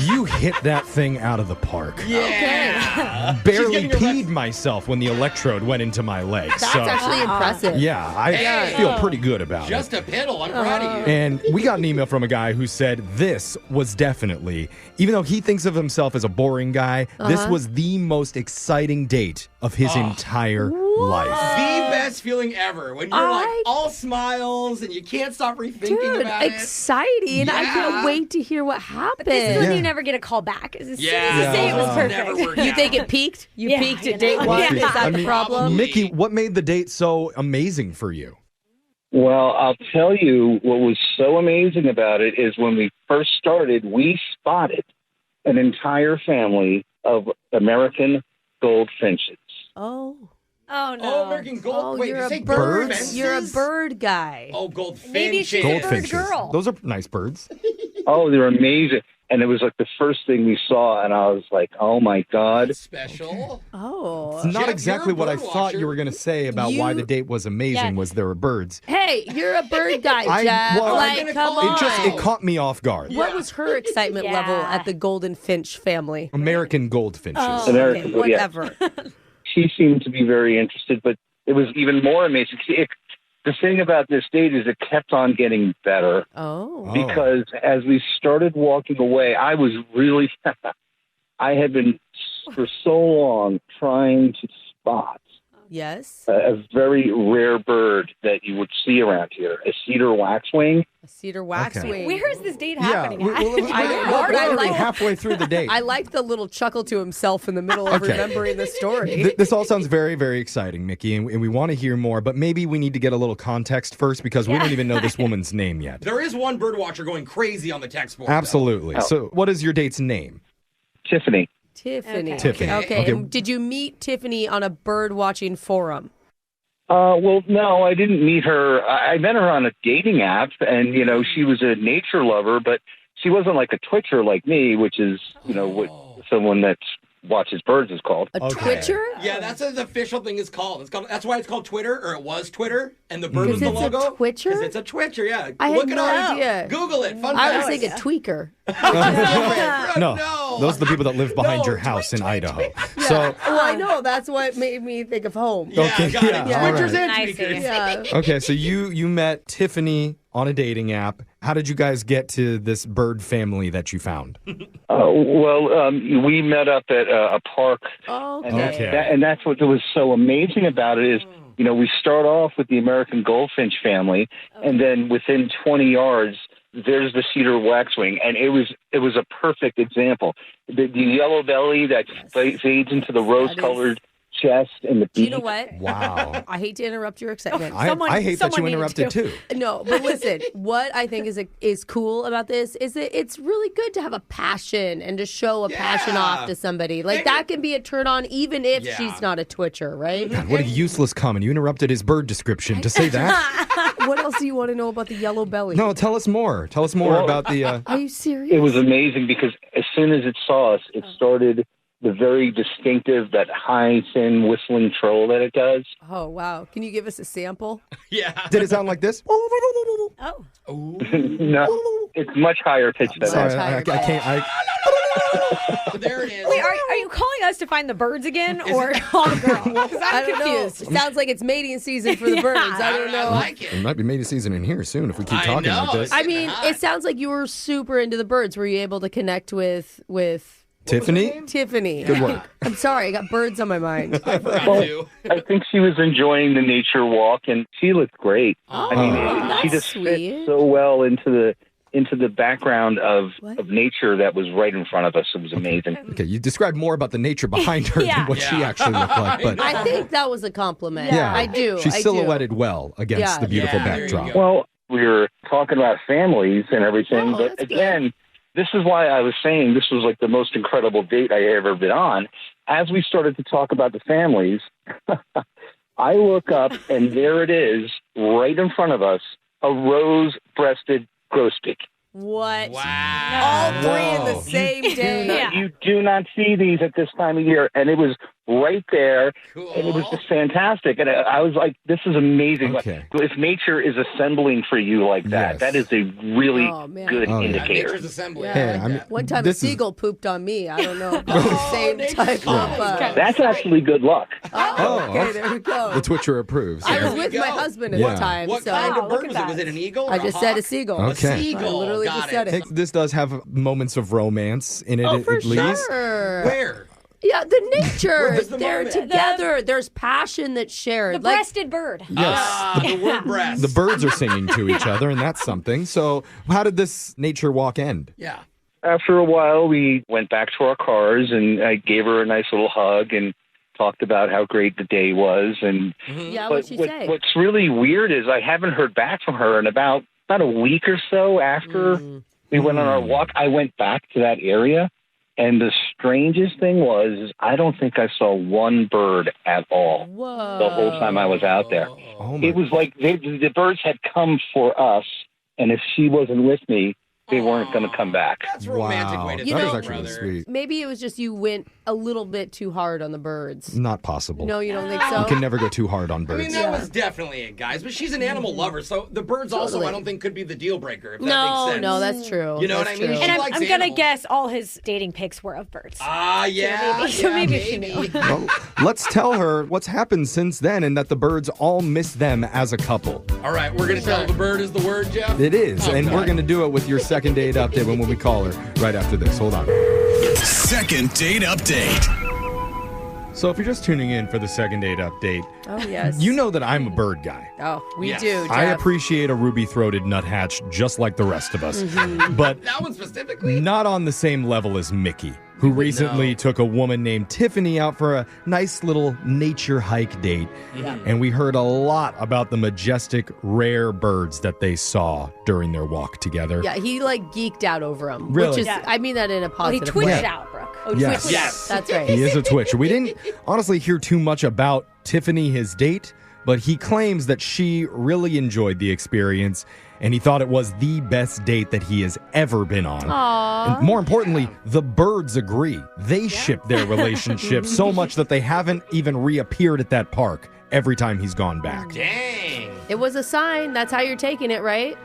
you hit that thing out of the park. Yeah. Barely peed myself when the electrode went into my leg. That's actually impressive. Yeah, I feel pretty good about Just it. a piddle. I'm proud of you. And we got an email from a guy who said this was definitely, even though he thinks of himself as a boring guy, this was the most exciting date of his entire life. The best feeling ever when you're like all smiles and you can't stop rethinking about it. Exciting. I can't wait to hear what happened. This is when you never get a call back. As soon as you say it was perfect. You think it peaked? You peaked at date one? Yeah. Is that the problem? Mickey, what made the date so amazing for you? Well, I'll tell you what was so amazing about it is when we first started, we spotted an entire family of American goldfinches. Oh. Oh, no. Oh, American gold. Oh, Wait, you're did you a say bird. fences? You're a bird guy. Oh, goldfinches. Maybe she's a bird girl. Those are nice birds. Oh, they're amazing. And it was like the first thing we saw, and I was like, oh, my God. Special. Oh. It's not Jeff, exactly you're a what I bird thought watcher. you were going to say about why the date was amazing, was there were birds. Hey, you're a bird guy, Jeff. Come on. It caught me off guard. What was her excitement level at the golden finch family? American goldfinches. Oh, American, okay, whatever. She seemed to be very interested, but it was even more amazing. The thing about this date is it kept on getting better. Oh. Because as we started walking away, I was really, I had been for so long trying to spot Yes. a very rare bird that you would see around here, a cedar waxwing. A cedar waxwing. Where is this date happening at? We're already halfway through the date. I like the little chuckle to himself in the middle of remembering the story. This all sounds very, very exciting, Mickey, and we want to hear more, but maybe we need to get a little context first because we don't even know this woman's name yet. There is one bird watcher going crazy on the text board. Absolutely. Oh. So what is your date's name? Tiffany. Tiffany. Tiffany. Okay. And did you meet Tiffany on a bird watching forum? Well, no, I didn't meet her. I met her on a dating app, and, she was a nature lover, but she wasn't like a twitcher like me, which is, what someone that watches birds is called. A twitcher? Yeah, that's what the official thing is called. That's why it's called Twitter, or it was Twitter, and the bird was the Because it's logo. a twitcher? Because it's a twitcher, yeah. I Look had it no up. idea. Google it. Fun I was fact. thinking tweaker. No, those are the people that live behind your house in Idaho. So, Well, I know. That's what made me think of home. Okay, got it. yeah, all Twitchers right. and I see. tweakers. Yeah. Okay, so you met Tiffany on a dating app. How did you guys get to this bird family that you found? We met up at a park. Okay. And that's what was so amazing about it is, we start off with the American goldfinch family, and then within 20 yards, there's the cedar waxwing, and it was a perfect example. The yellow belly that fades into the rose-colored chest and the beak. Do you know what? Wow. I hate to interrupt your excitement. I hate that you interrupted too. No, but listen, what I think is cool about this is that it's really good to have a passion and to show a passion off to somebody. Like that can be a turn on even if she's not a twitcher, right? God, what a useless comment. You interrupted his bird description to say that. What else do you want to know about the yellow belly? No, tell us more. Tell us more about the... Are you serious? It was amazing because as soon as it saw us, it started the very distinctive, that high, thin, whistling trill that it does. Oh, wow. Can you give us a sample? Yeah. Did it sound like this? Oh. No, it's much higher pitched than Sorry, that. I can't... There it is. Wait, are you calling us to find the birds again or call the girl? Because I'm confused. It sounds like it's mating season for the birds. I don't know. I like it. It might be mating season in here soon if we keep talking like this. I mean, it sounds like you were super into the birds. Were you able to connect with Tiffany? Tiffany. Good work. I'm sorry, I got birds on my mind. I think she was enjoying the nature walk, and she looked great. She just fit so well into the background of nature that was right in front of us. It was amazing. Okay, you described more about the nature behind her than what she actually looked like. But I think that was a compliment. yeah, I do. She I silhouetted well against the beautiful backdrop. Well, we were talking about families and everything, but again, this is why I was saying this was like the most incredible date I ever been on. As we started to talk about the families, I look up and there it is, right in front of us, a rose-breasted grosbeak. What? Wow. All three in the same day. You do not see these at this time of year, and it was right there, and it was just fantastic. And I was like, this is amazing. Okay. If nature is assembling for you like that, that is a really good indicator. Nature's assembly. Yeah. One time a seagull pooped on me. I don't know. The same type of... That's actually good luck. Okay, there we go. The Twitcher approves. I was with my husband at the time. What so kind of bird was it? Was it an eagle? I just said a seagull. Okay. A seagull. I literally just said it. This does have moments of romance in it, for at least. sure. Where? Yeah, the nature. Where's the They're moment? together. There's passion that's shared. The breasted bird. Yes. The word breast. The birds are singing to each other, and that's something. So how did this nature walk end? Yeah. After a while, we went back to our cars, and I gave her a nice little hug and talked about how great the day was. And Yeah, what'd she say? What's really weird is I haven't heard back from her in about a week or so after we went on our walk. I went back to that area, and the strangest thing was I don't think I saw one bird at all the whole time I was out there. It was like the birds had come for us, and if she wasn't with me, they weren't going to come back. That's a romantic way to that say is it, actually brother. sweet. Maybe it was just you went a little bit too hard on the birds. Not possible. No, you don't think so? You can never go too hard on I birds. mean, that was definitely it, guys. But she's an animal lover, so the birds also, I don't think, could be the deal breaker, if that makes sense. No, that's true. You know what I mean? And I'm going to guess all his dating pics were of birds. Ah, yeah. So maybe she knew. Well, let's tell her what's happened since then and that the birds all miss them as a couple. All right, we're going to tell the bird is the word, Jeff? It is, and Okay. we're going to do it with your second date update when we call her right after this. Hold on. Second date update. So if you're just tuning in for the second date update, Oh, yes. you know that I'm a bird guy. Oh, we Yes. do, Jeff. I appreciate a ruby-throated nuthatch just like the rest of us. But That one specifically? not on the same level as Mickey, who recently took a woman named Tiffany out for a nice little nature hike date. Yeah. And we heard a lot about the majestic, rare birds that they saw during their walk together. Yeah, he geeked out over them. Really? Which is, Yeah. I mean that in a Well, he positive twitched way. out, Brooke. Oh, Yes. twitched Yes. out. That's right. He is a twitcher. We didn't honestly hear too much about Tiffany, his date, but he claims that she really enjoyed the experience and he thought it was the best date that he has ever been on. Aww. And more importantly, the birds agree. They ship their relationship so much that they haven't even reappeared at that park every time he's gone back. Dang. It was a sign. That's how you're taking it, right?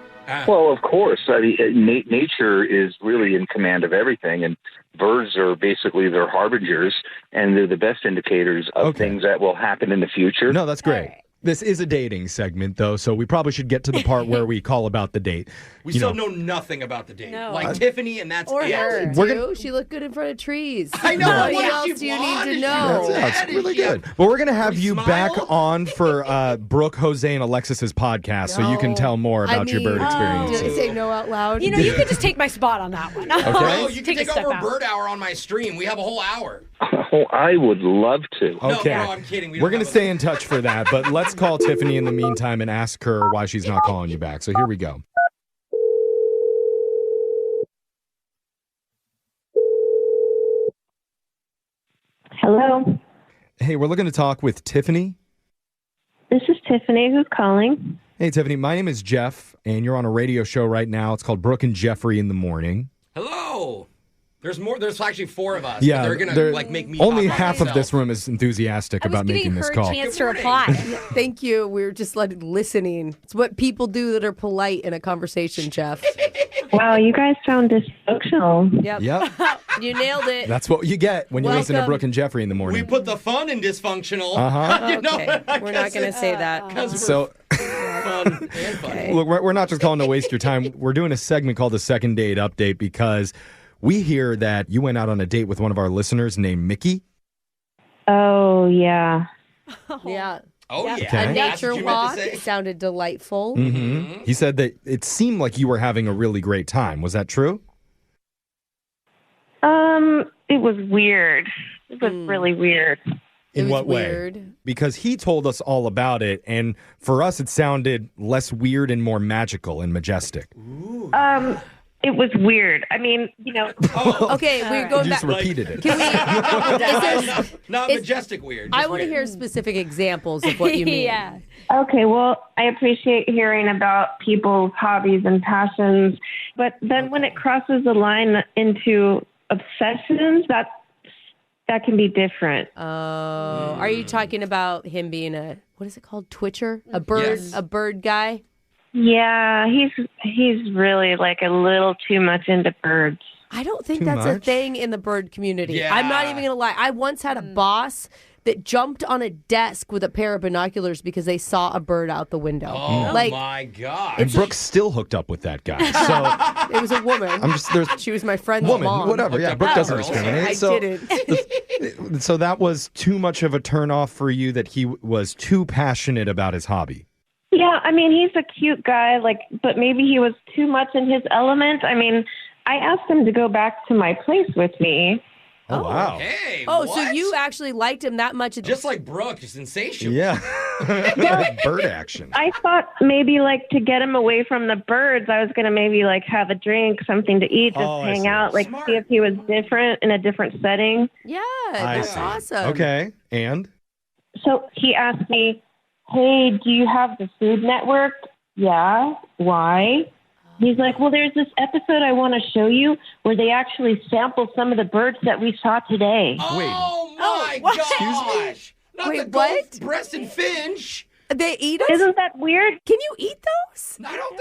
Well, of course. Nature is really in command of everything, and birds are basically their harbingers, and they're the best indicators of things that will happen in the future. No, that's great. This is a dating segment, though, so we probably should get to the part where we call about the date. We still know nothing about the date. No. Like Tiffany, and that's Or it. her, We're too. She looked good in front of trees. I know. What What else is do she you need blonde? to Is she know? Yeah, red? it's Is really she- good. Well, we're going to have Can we you smile? back on for Brooke, Jose, and Alexis's podcast so you can tell more about your bird Did I experiences. say no out loud? You know, you could just take my spot on that one. Okay. Bro, you can Take a take step over out. Bird Hour on my stream. We have a whole hour. Oh, I would love to. Okay. No, bro, I'm kidding. We We're don't going to have stay in touch for that, but let's call Tiffany in the meantime and ask her why she's not calling you back. So here we go. Hello. Hey, we're looking to talk with Tiffany. This is Tiffany. Who's calling? Hey, Tiffany, my name is Jeff, and you're on a radio show right now. It's called Brooke and Jeffrey in the Morning. Hello. There's more. There's actually four of us. Yeah, But they're they're- gonna make me. only talk about half of myself. this room is enthusiastic about making this call. chance to reply. Thank you. We were just listening. It's what people do that are polite in a conversation, Jeff. Wow, you guys sound dysfunctional. Yep. Yep. You nailed it. That's what you get when you listen to Welcome. Brooke and Jeffrey in the We morning. put the fun in dysfunctional. Uh-huh. You know, Okay. I We're not guess going to it's say that. 'cause we're So, fun and funny. look, we're not just calling to waste your time. We're doing a segment called the Second Date Update because we hear that you went out on a date with one of our listeners named Mickey. Oh, yeah. Yeah. Oh, yeah. Okay. A That's nature what you meant to walk say. sounded delightful. Mm-hmm. He said that it seemed like you were having a really great time. Was that true? It was weird. It was really weird. In was what way? weird. Because he told us all about it, and for us, it sounded less weird and more magical and majestic. It was weird. I mean, you know. Okay, we're You going just back. repeated it. Can we? Not Is- majestic weird. I just want to weird. hear specific examples of what you mean. Yeah. Okay, well, I appreciate hearing about people's hobbies and passions, but then when it crosses the line into obsessions, that can be different. Oh, are you talking about him being what is it called? Twitcher? A bird? Yes. A bird guy? Yeah, he's really like a little too much into birds. I don't think Too that's a much? thing in the bird community. Yeah. I'm not even going to lie. I once had a boss that jumped on a desk with a pair of binoculars because they saw a bird out the window. Oh, like, my God. And Brooke's still hooked up with that guy. So it was a woman. I'm just there's She was my friend's woman, mom. whatever. Yeah, Brooke doesn't girls. discriminate. I so, didn't. so that was too much of a turnoff for you that he was too passionate about his hobby. Yeah, I mean, he's a cute guy, but maybe he was too much in his element. I mean, I asked him to go back to my place with me, Oh, wow. Hey, Oh, what? so you actually liked him that much? Just like Brooke, sensational. Yeah. Bird action. I thought maybe like to get him away from the birds, I was going to maybe like have a drink, something to eat, just hang out, like see if he was different in a different setting. Yeah, that's awesome. Okay, and? So he asked me, hey, do you have the Food Network? Yeah. Why? He's like, well, there's this episode I want to show you where they actually sample some of the birds that we saw today. Oh, my gosh. Not Wait, the what? gold-breasted finch. They eat them? Isn't that weird? Can you eat those?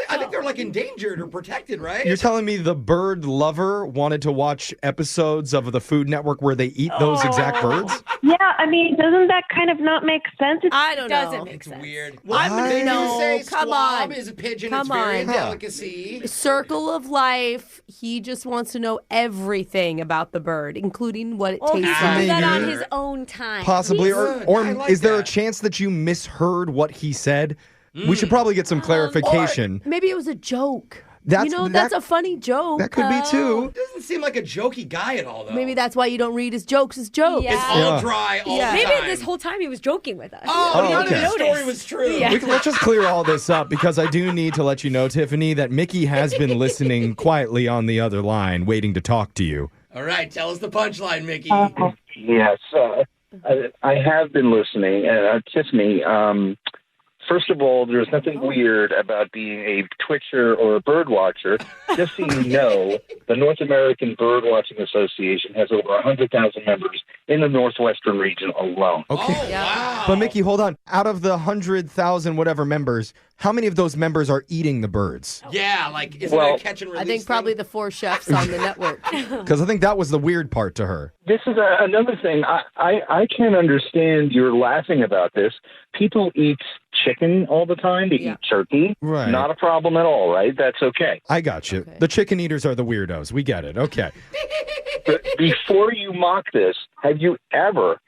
I think they're like endangered or protected, right? You're telling me the bird lover wanted to watch episodes of the Food Network where they eat those exact birds? Yeah, I mean, doesn't that kind of not make sense? I don't know. Doesn't make sense. Weird. I'm going to say come squab on. is a pigeon. Come It's very on. a delicacy. Circle of life. He just wants to know everything about the bird, including what it Well, he tastes can do like. that on his own time. Possibly. Or I like is there a that. chance that you misheard what he said? We should probably get some clarification. Or maybe it was a joke. That's a funny joke. That could be too. Doesn't seem like a jokey guy at all, though. Maybe that's why you don't read his jokes as jokes. Yeah. It's all dry all the Maybe time. this whole time he was joking with us. Oh, We none didn't of the notice. story was true. Yeah. Let's just clear all this up because I do need to let you know, Tiffany, that Mickey has been listening quietly on the other line, waiting to talk to you. All right, tell us the punchline, Mickey. Yes, I have been listening. Tiffany, first of all, there's nothing weird about being a Twitcher or a bird watcher. Just so you know, the North American Bird Watching Association has over 100,000 members in the Northwestern region alone. Okay. Oh, wow. But Mickey, hold on. Out of the 100,000 whatever members, how many of those members are eating the birds? Yeah, like, isn't it a catch and release I think probably the 4 chefs on the network. Because I think that was the weird part to her. This is another thing. I can't understand you're laughing about this. People eat chicken all the time. They eat turkey. Right. Not a problem at all, right? That's okay. I got you. The chicken eaters are the weirdos. We get it. Okay. But before you mock this, have you ever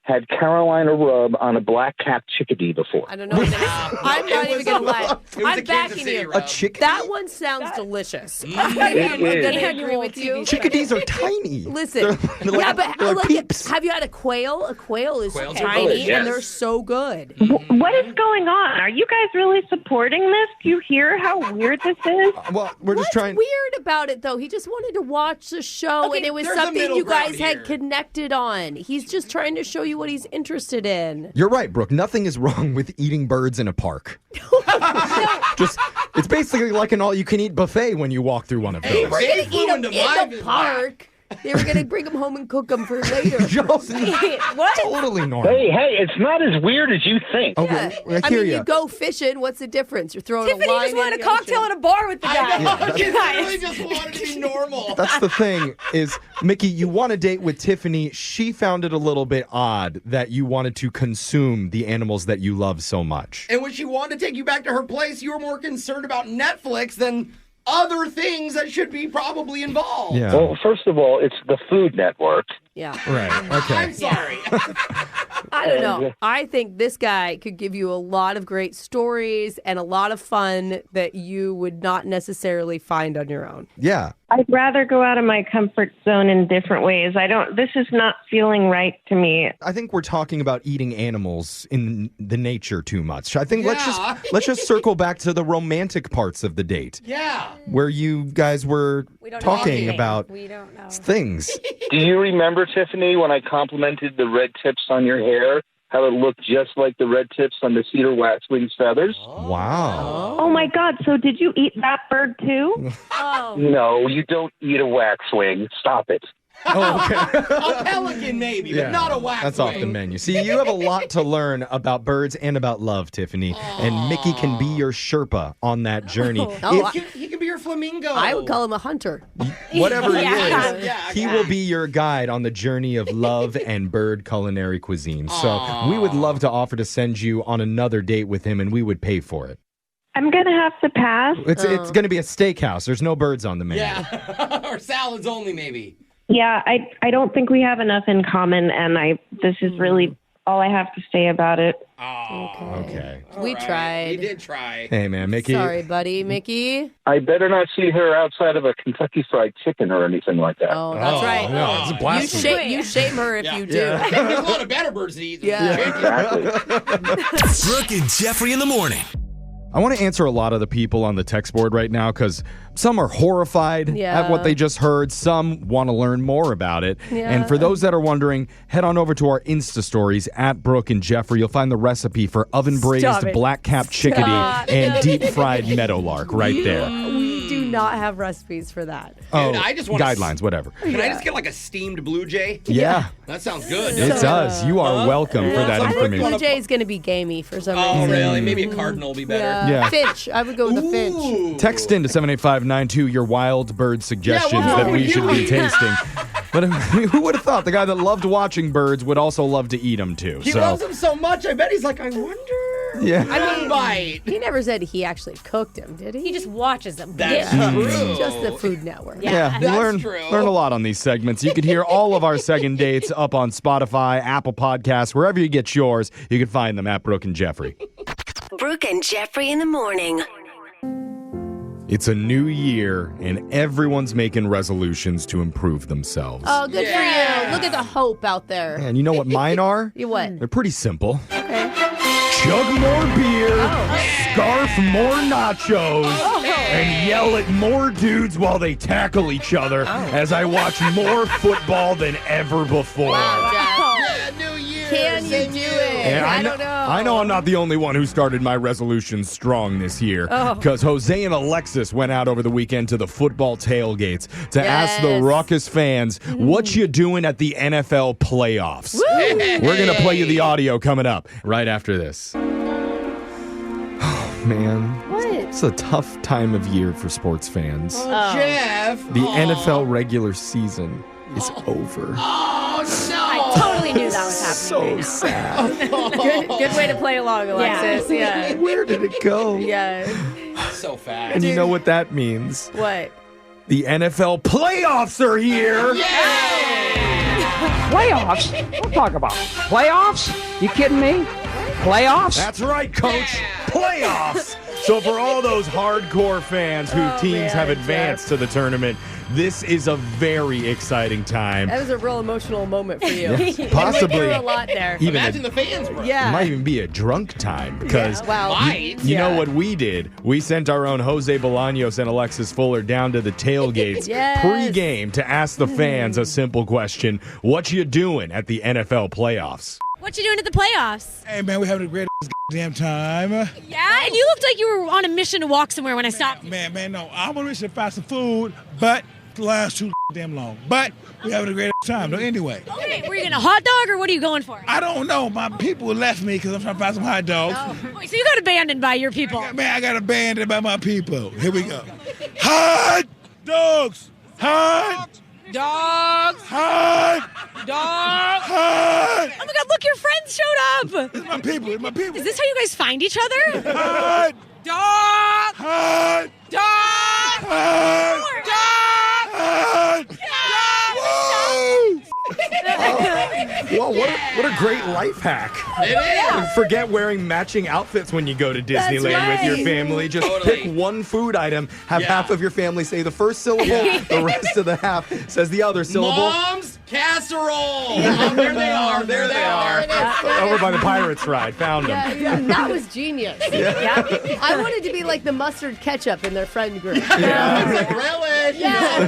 had Carolina rub on a black-capped chickadee before? I don't know. I'm not even going to lie. I'm backing you. A chickadee? That one sounds delicious. It I'm is. going to agree with you. Chickadees are tiny. Listen, They're like- yeah, but they're like look, peeps. have you had a quail? A quail is Quails are tiny, good, yes. and they're so good. What is going on? Are you guys really supporting this? Do you hear how weird this is? Well, we're just trying. Weird about it, though. He just wanted to watch the show, Okay, and it was there's a something middle you guys ground had here. connected on. He's just trying to show you what he's interested in. You're right, Brooke. Nothing is wrong with eating birds in a park. It's basically like an all-you-can-eat buffet when you walk through one of Hey, those. they Eat flew them into in my the park. They were going to bring them home and cook them for later. What? Totally normal. Hey, it's not as weird as you think. Okay, I I hear mean, ya. you go fishing. What's the difference? You're throwing Tiffany a line just wanted in a the cocktail ocean. at a bar with the guy. I know. You She guys. really just wanted to be normal. That's the thing is, Mickey, you want to date with Tiffany. She found it a little bit odd that you wanted to consume the animals that you love so much. And when she wanted to take you back to her place, you were more concerned about Netflix than other things that should be probably involved. Yeah. Well, first of all, it's the Food Network. Yeah. Right. Okay. I'm sorry. I don't know. I think this guy could give you a lot of great stories and a lot of fun that you would not necessarily find on your own. Yeah. I'd rather go out of my comfort zone in different ways. This is not feeling right to me. I think we're talking about eating animals in the nature too much. I think let's Yeah. just circle back to the romantic parts of the date Yeah. where you guys were We don't talking know. about We don't know. things. Do you remember, Tiffany, when I complimented the red tips on your hair? How it looked just like the red tips on the cedar waxwing's feathers? Wow. Oh my God, so did you eat that bird too? Oh. No, you don't eat a waxwing. Stop it. Oh, okay. A pelican, maybe, but not a wax. That's off the menu. See, you have a lot to learn about birds and about love, Tiffany. And Mickey can be your Sherpa on that journey. He can be your flamingo. I would call him a hunter. Whatever he Yeah. is, Yeah, he yeah. will be your guide on the journey of love and bird culinary cuisine. So we would love to offer to send you on another date with him, and we would pay for it. I'm going to have to pass. It's going to be a steakhouse. There's no birds on the menu. Yeah. Or salads only, maybe. Yeah, I don't think we have enough in common, and this is really all I have to say about it. Okay. We tried. We did try. Hey, man, Mickey. Sorry, buddy. Mickey? I better not see her outside of a Kentucky Fried Chicken or anything like that. Oh, that's right. No, it's a blasphemy. You shame her if you do. There's a lot of better birds to eat. Exactly. Brooke and Jeffrey in the morning. I want to answer a lot of the people on the text board right now because some are horrified at what they just heard. Some want to learn more about it. Yeah. And for those that are wondering, head on over to our Insta stories at Brooke and Jeffrey. You'll find the recipe for oven-braised black-capped chickadee and deep-fried meadowlark right there. We do not have recipes for that. Oh, I just want guidelines, whatever. Can I just get like a steamed blue jay? Yeah. That sounds good. It does. You are welcome for that I think information. Blue Jay is going to be gamey for some Oh, reason. really? Maybe a cardinal will be better. Yeah. Finch. I would go with the finch. Text in to 78592 your wild bird suggestions that we should be tasting. But who would have thought the guy that loved watching birds would also love to eat them too? He loves them so much. I bet he's like, I wonder. Yeah. I mean, he never said he actually cooked him, did he? He just watches them. That's true. Just the Food Network. Yeah, you learn a lot on these segments. You can hear all of our second dates up on Spotify, Apple Podcasts, wherever you get yours. You can find them at Brooke and Jeffrey. Brooke and Jeffrey in the morning. It's a new year, and everyone's making resolutions to improve themselves. Oh, good for you. Look at the hope out there. And you know what mine are? What? They're pretty simple. Okay. Chug more beer, scarf more nachos, and yell at more dudes while they tackle each other as I watch more football than ever before. Yeah, New Year. Can you do it? And I don't know. I know I'm not the only one who started my resolutions strong this year, because Jose and Alexis went out over the weekend to the football tailgates to ask the raucous fans, what you doing at the NFL playoffs? We're going to play you the audio coming up right after this. Oh, man. What? It's a tough time of year for sports fans. Jeff. The NFL regular season is over. Oh, no. I totally knew that was happening. So sad. Good way to play along, Alexis. Yeah. Where did it go? Yeah. So fast. And you know what that means? What? The NFL playoffs are here. Playoffs? What talk about? Playoffs? You kidding me? Playoffs? That's right, Coach. Playoffs. So for all those hardcore fans whose teams have advanced to the tournament, this is a very exciting time. That was a real emotional moment for you. Yeah, possibly. You went through a lot there. Imagine the fans, bro. Yeah. It might even be a drunk time because you know what we did? We sent our own Jose Bolaños and Alexis Fuller down to the tailgates pre-game to ask the fans a simple question. What you doing at the NFL playoffs? What you doing at the playoffs? Hey, man, we're having a great damn time. Yeah, and you looked like you were on a mission to walk somewhere when I stopped you. Man, no. I'm on a mission to find some food, but the last too damn long. But we're having a great time, though, anyway. Okay, were you getting a hot dog, or what are you going for? I don't know. My people left me because I'm trying to find some hot dogs. Wait, so you got abandoned by your people. I got abandoned by my people. Here we go. Hot dogs! Hot dogs! Hot dogs! Hot! Oh my God, look, your friends showed up! It's my people, it's my people. Is this how you guys find each other? Hot Dog! Hot Dog! Hot Dog! Hot Well, what a great life hack. It is. Forget wearing matching outfits when you go to Disneyland with your family. Just pick one food item, have half of your family say the first syllable, the rest of the half says the other syllable. Mom's casserole. Oh, there they are. There they are. Over by the Pirates ride. Found them. Yeah, that was genius. Yeah. I wanted to be like the mustard ketchup in their friend group. It's like relish. Yeah.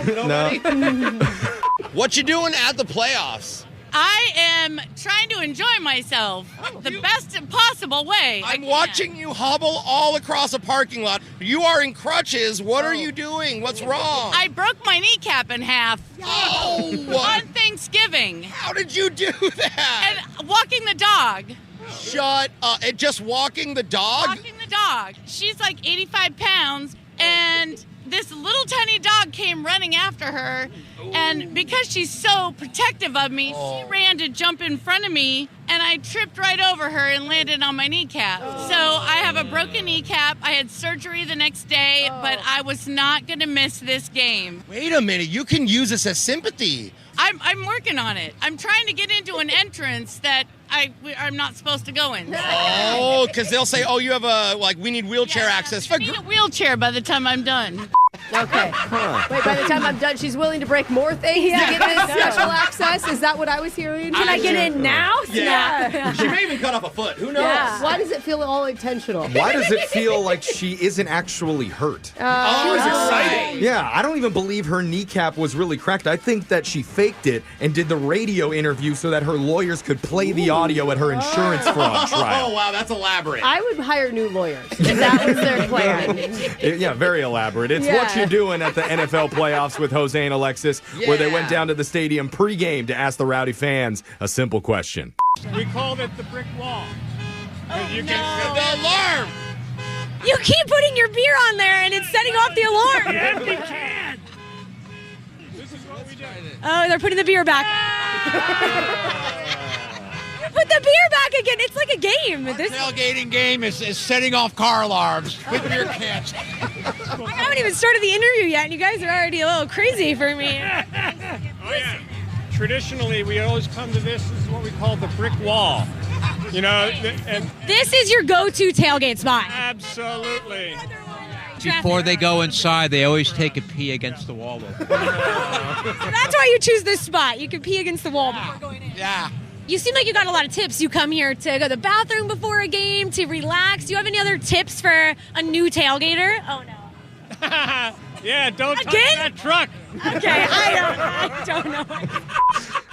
What you doing at the playoffs? I am trying to enjoy myself the best possible way. I'm watching you hobble all across a parking lot. You are in crutches. What are you doing? What's wrong? I broke my kneecap in half on Thanksgiving. How did you do that? And walking the dog. Shut up. And just walking the dog? Walking the dog. She's like 85 pounds, and this little tiny dog came running after her, and because she's so protective of me, she ran to jump in front of me, and I tripped right over her and landed on my kneecap. So I have a broken kneecap. I had surgery the next day, but I was not going to miss this game. Wait a minute. You can use this as sympathy. I'm working on it. I'm trying to get into an entrance that I'm not supposed to go in. Oh, because they'll say, oh, you have we need wheelchair access. I need a wheelchair by the time I'm done. Okay. Wait, by the time I'm done, she's willing to break more things to get this special access? Is that what I was hearing? Can I get in now? Yeah. She may even cut off a foot. Who knows? Yeah. Why does it feel all intentional? Why does it feel like she isn't actually hurt? She was excited. Yeah, I don't even believe her kneecap was really cracked. I think that she faked it and did the radio interview so that her lawyers could play the audio at her insurance fraud trial. Oh, wow, that's elaborate. I would hire new lawyers if that was their plan. Yeah, very elaborate. It's what you're doing at the NFL playoffs with Jose and Alexis, where they went down to the stadium pregame to ask the rowdy fans a simple question. We called it the brick wall. The alarm! You keep putting your beer on there and it's setting off the alarm. The empty can. This is what we do. Oh, they're putting the beer back. Put the beer back again. It's like a game. Our tailgating game is setting off car alarms with beer cans. I haven't even started the interview yet, and you guys are already a little crazy for me. Oh, yeah. Traditionally, we always come to this. This is what we call the brick wall. You know, and this is your go-to tailgate spot. Absolutely. Before they go inside, they always take a pee against the wall. So that's why you choose this spot. You can pee against the wall before going in. Yeah. You seem like you got a lot of tips. You come here to go to the bathroom before a game, to relax. Do you have any other tips for a new tailgater? Oh, no. Yeah, don't touch that truck. Okay, I don't know.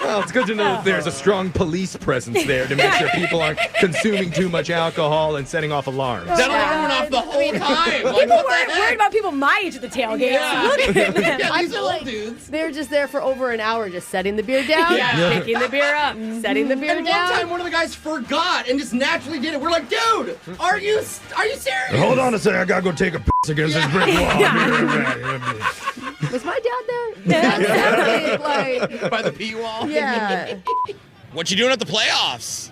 Well, it's good to know that there's a strong police presence there to make sure people aren't consuming too much alcohol and setting off alarms. That alarm went off the whole time. People weren't worried about people my age at the tailgate. Yeah. Look at them. Yeah, I these feel old like dudes. they're just there for over an hour, just setting the beer down, picking the beer up, setting the beer And down. one time, one of the guys forgot and just naturally did it. We're like, dude, are you serious? Hold on a second, I gotta go take a piss against this brick wall. Was my dad there? That sounded like... By the pee wall? Yeah. What you doing at the playoffs?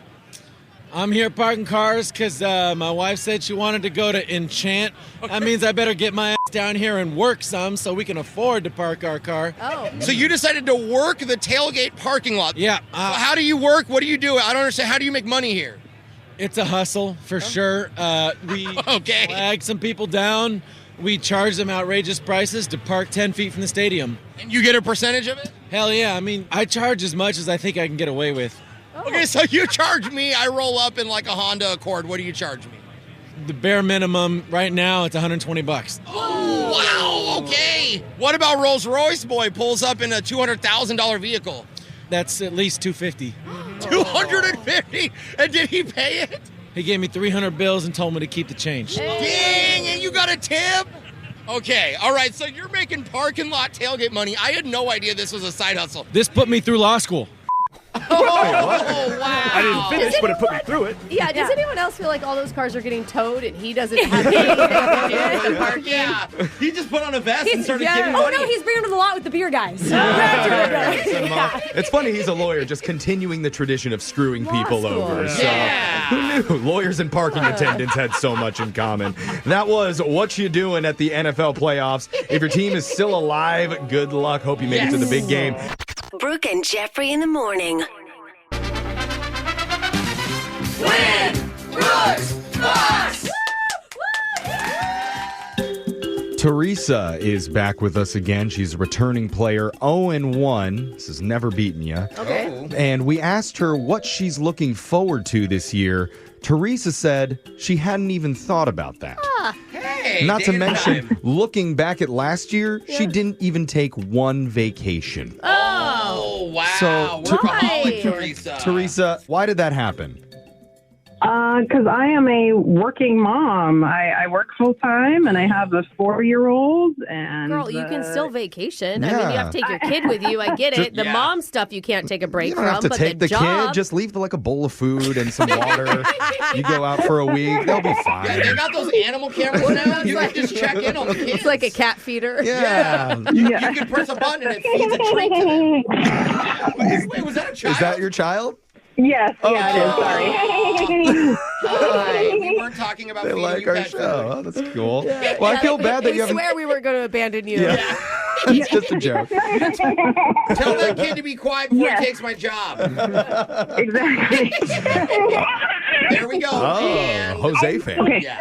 I'm here parking cars because my wife said she wanted to go to Enchant. That means I better get my ass down here and work some so we can afford to park our car. Oh. So you decided to work the tailgate parking lot? Yeah. So how do you work? What do you do? I don't understand. How do you make money here? It's a hustle, for sure. We flag some people down. We charge them outrageous prices to park 10 feet from the stadium. And you get a percentage of it? Hell yeah. I mean, I charge as much as I think I can get away with. Okay, so you charge me, I roll up in like a Honda Accord. What do you charge me? The bare minimum right now, it's $120. Oh, wow, okay. What about Rolls-Royce boy pulls up in a $200,000 vehicle? That's at least $250. $250? And did he pay it? He gave me 300 bills and told me to keep the change. Dang, and you got a tip? Okay, all right, so you're making parking lot tailgate money. I had no idea this was a side hustle. This put me through law school. Oh, wow. I didn't finish, but it put me through it. Yeah, does anyone else feel like all those cars are getting towed and he doesn't have any parking? Yeah, he just put on a vest and started giving Oh, money. no, he's bringing them to the lot with the beer guys. It's funny, he's a lawyer just continuing the tradition of screwing people over. So who knew? Lawyers and parking attendants had so much in common. That was What You Doing at the NFL playoffs. If your team is still alive, good luck. Hope you make it to the big game. Brooke and Jeffrey in the morning. Win! Brooks! Box! Teresa is back with us again. She's a returning player, 0-1. This has never beaten you. Okay. And we asked her what she's looking forward to this year. Teresa said she hadn't even thought about that. Hey, Not to day and mention, time. looking back at last year, she didn't even take one vacation. Oh, wow. So, Workaholic, Teresa. Teresa, why did that happen? Because I am a working mom. I work full time, and I have a 4-year-old. And Girl, you can still vacation. I mean, Yeah. you have to take your kid with you. I get it. The mom stuff you can't take a break You don't from, have to but take the job. kid. Just leave like a bowl of food and some water. You go out for a week. They'll be fine. Yeah, they got those animal cameras now. You can just check in on the kids. It's like a cat feeder. Yeah. You can press a button and it feeds a treat to them. Wait, was that a child? Is that your child? Yes, Oh, yeah, it is. Sorry. Hi, we weren't talking about They feeding like you our pet show. food. Oh, that's cool. Well, I feel bad that you We haven't. swear we weren't going to abandon you. Yeah. It's just a joke. Tell that kid to be quiet before he takes my job. Exactly. There we go. Oh, And Jose fan. Okay. Yeah.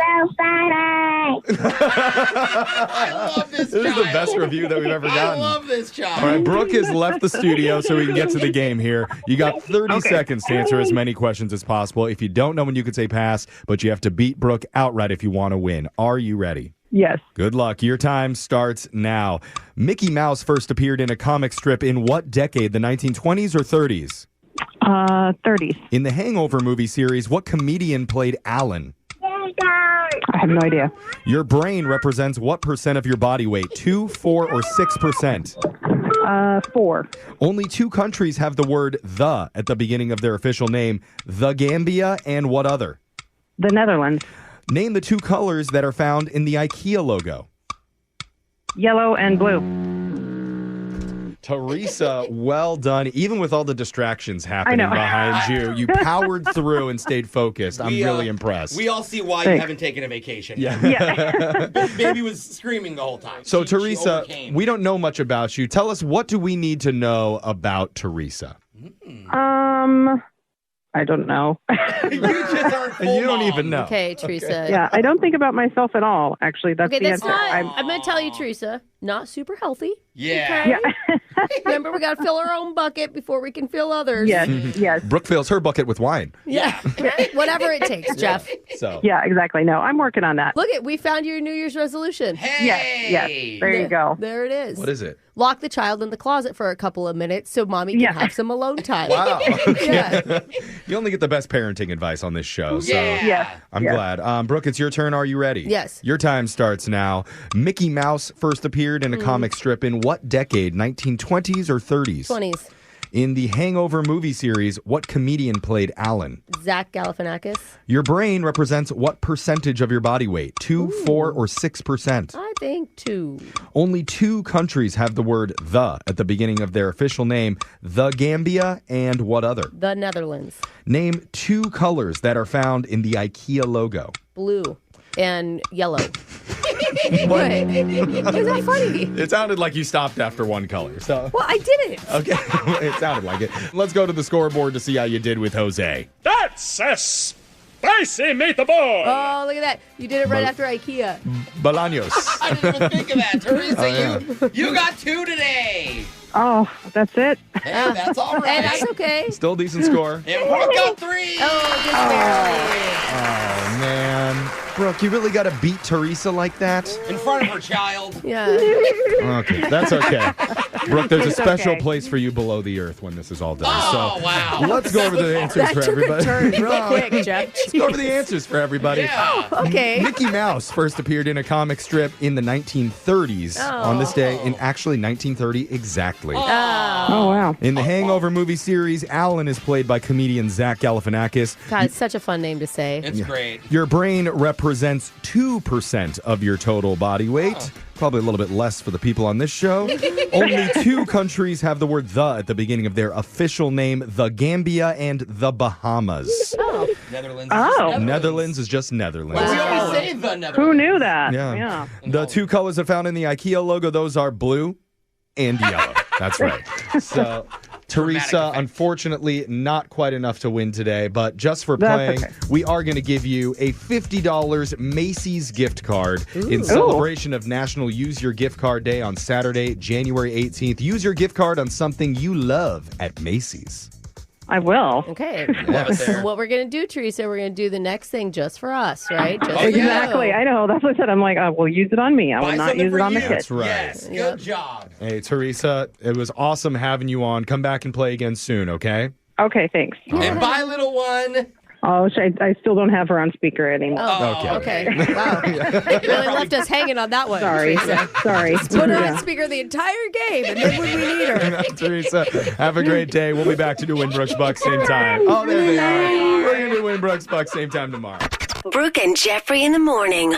I love this This is child. the best review that we've ever I gotten. love this child. All right, Brooke has left the studio so we can get to the game here. You got 30 seconds to answer as many questions as possible. If you don't know when you could say pass, but you have to beat Brooke outright if you want to win. Are you ready? Yes. Good luck. Your time starts now. Mickey Mouse first appeared in a comic strip in what decade? The 1920s or 30s? 30s. In the Hangover movie series, what comedian played Alan? I have no idea. Your brain represents what percent of your body weight? 2, 4, or 6%? 4. Only 2 countries have the word "the" at the beginning of their official name. The Gambia and what other? The Netherlands. Name the 2 colors that are found in the IKEA logo. Yellow and blue. Teresa, well done. Even with all the distractions happening behind you, you powered through and stayed focused. I'm really impressed. We all see why you haven't taken a vacation. Yeah. Baby was screaming the whole time. So, She Teresa, overcame. we don't know much about you. Tell us, what do we need to know about Teresa? I don't know. You just aren't full You don't mom. even know. Okay, Teresa. Yeah, I don't think about myself at all. Actually, that's Okay, the that's answer. not. I'm going to tell you, Teresa, not super healthy. Yeah. Okay? Remember, we got to fill our own bucket before we can fill others. Yes, yes. Brooke fills her bucket with wine. Yeah. Whatever it takes, Jeff. So. Yeah, exactly. No, I'm working on that. Look we found your New Year's resolution. Hey. Yes. There you go. There it is. What is it? Lock the child in the closet for a couple of minutes so mommy can have some alone time. Wow. Yeah. You only get the best parenting advice on this show. So Yes. I'm glad. Brooke, it's your turn. Are you ready? Yes. Your time starts now. Mickey Mouse first appeared in a comic strip in what decade? 1920s or 30s? 20s. In the Hangover movie series, what comedian played Alan? Zach Galifianakis. Your brain represents what percentage of your body weight? 2, 4, or 6%? I think 2. Only 2 countries have the word "the" at the beginning of their official name. The Gambia and what other? The Netherlands. Name 2 colors that are found in the IKEA logo. Blue and yellow. What? Is that funny? It sounded like you stopped after one color. So Well, I didn't. okay, it sounded like it. Let's go to the scoreboard to see how you did with Jose. That's a spicy meatball. Oh, look at that. You did it right after IKEA. Bolaños. I didn't even think of that. Teresa, Oh, yeah. you got 2 today. Oh, that's it. Hey, that's all right. Hey, that's okay. Still a decent score. And Brooke got 3. Oh, just barely. Oh, man. Brooke, you really got to beat Teresa like that? In front of her child. Yeah. Okay, that's okay. Brooke, there's a It's special okay. place for you below the earth when this is all done. Oh, so wow. let's go over the answers That for took everybody. a turn real quick, Jeff. Let's go over the answers for everybody. Yeah. Okay. Mickey Mouse first appeared in a comic strip in the 1930s on this day, in actually 1930 exactly. Oh, wow. In the Hangover movie series, Alan is played by comedian Zach Galifianakis. God, it's such a fun name to say. It's great. Your brain represents 2% of your total body weight. Probably a little bit less for the people on this show. Only 2 countries have the word "the" at the beginning of their official name: the Gambia and the Bahamas. Oh. Netherlands. Oh. Netherlands is just Netherlands. We always say the Netherlands. Who knew that? Yeah. The 2 colors that found in the IKEA logo, those are blue and yellow. That's right. So, Teresa, unfortunately, not quite enough to win today, but just for That's playing, okay. we are going to give you a $50 Macy's gift card in celebration of National Use Your Gift Card Day on Saturday, January 18th. Use your gift card on something you love at Macy's. I will. Okay. Yes. What we're going to do, Teresa, we're going to do the next thing just for us, right? Just for Exactly. you. I know. That's what I said. I'm like, we'll use it on me. I will Buy not something use for it on the you. kids. That's right. Yes. Good job. Hey, Teresa, it was awesome having you on. Come back and play again soon, okay? Okay, thanks. And bye, little one. Oh, I still don't have her on speaker anymore. Oh, okay. Wow. Really left us hanging on that one. Sorry. Teresa. Sorry. Put her Yeah. on speaker the entire game, and then when we need her. Teresa, have a great day. We'll be back to do Winbrook's Bucks same time. Oh, there they are. We're going to do Winbrook's Bucks same time tomorrow. Brooke and Jeffrey in the morning.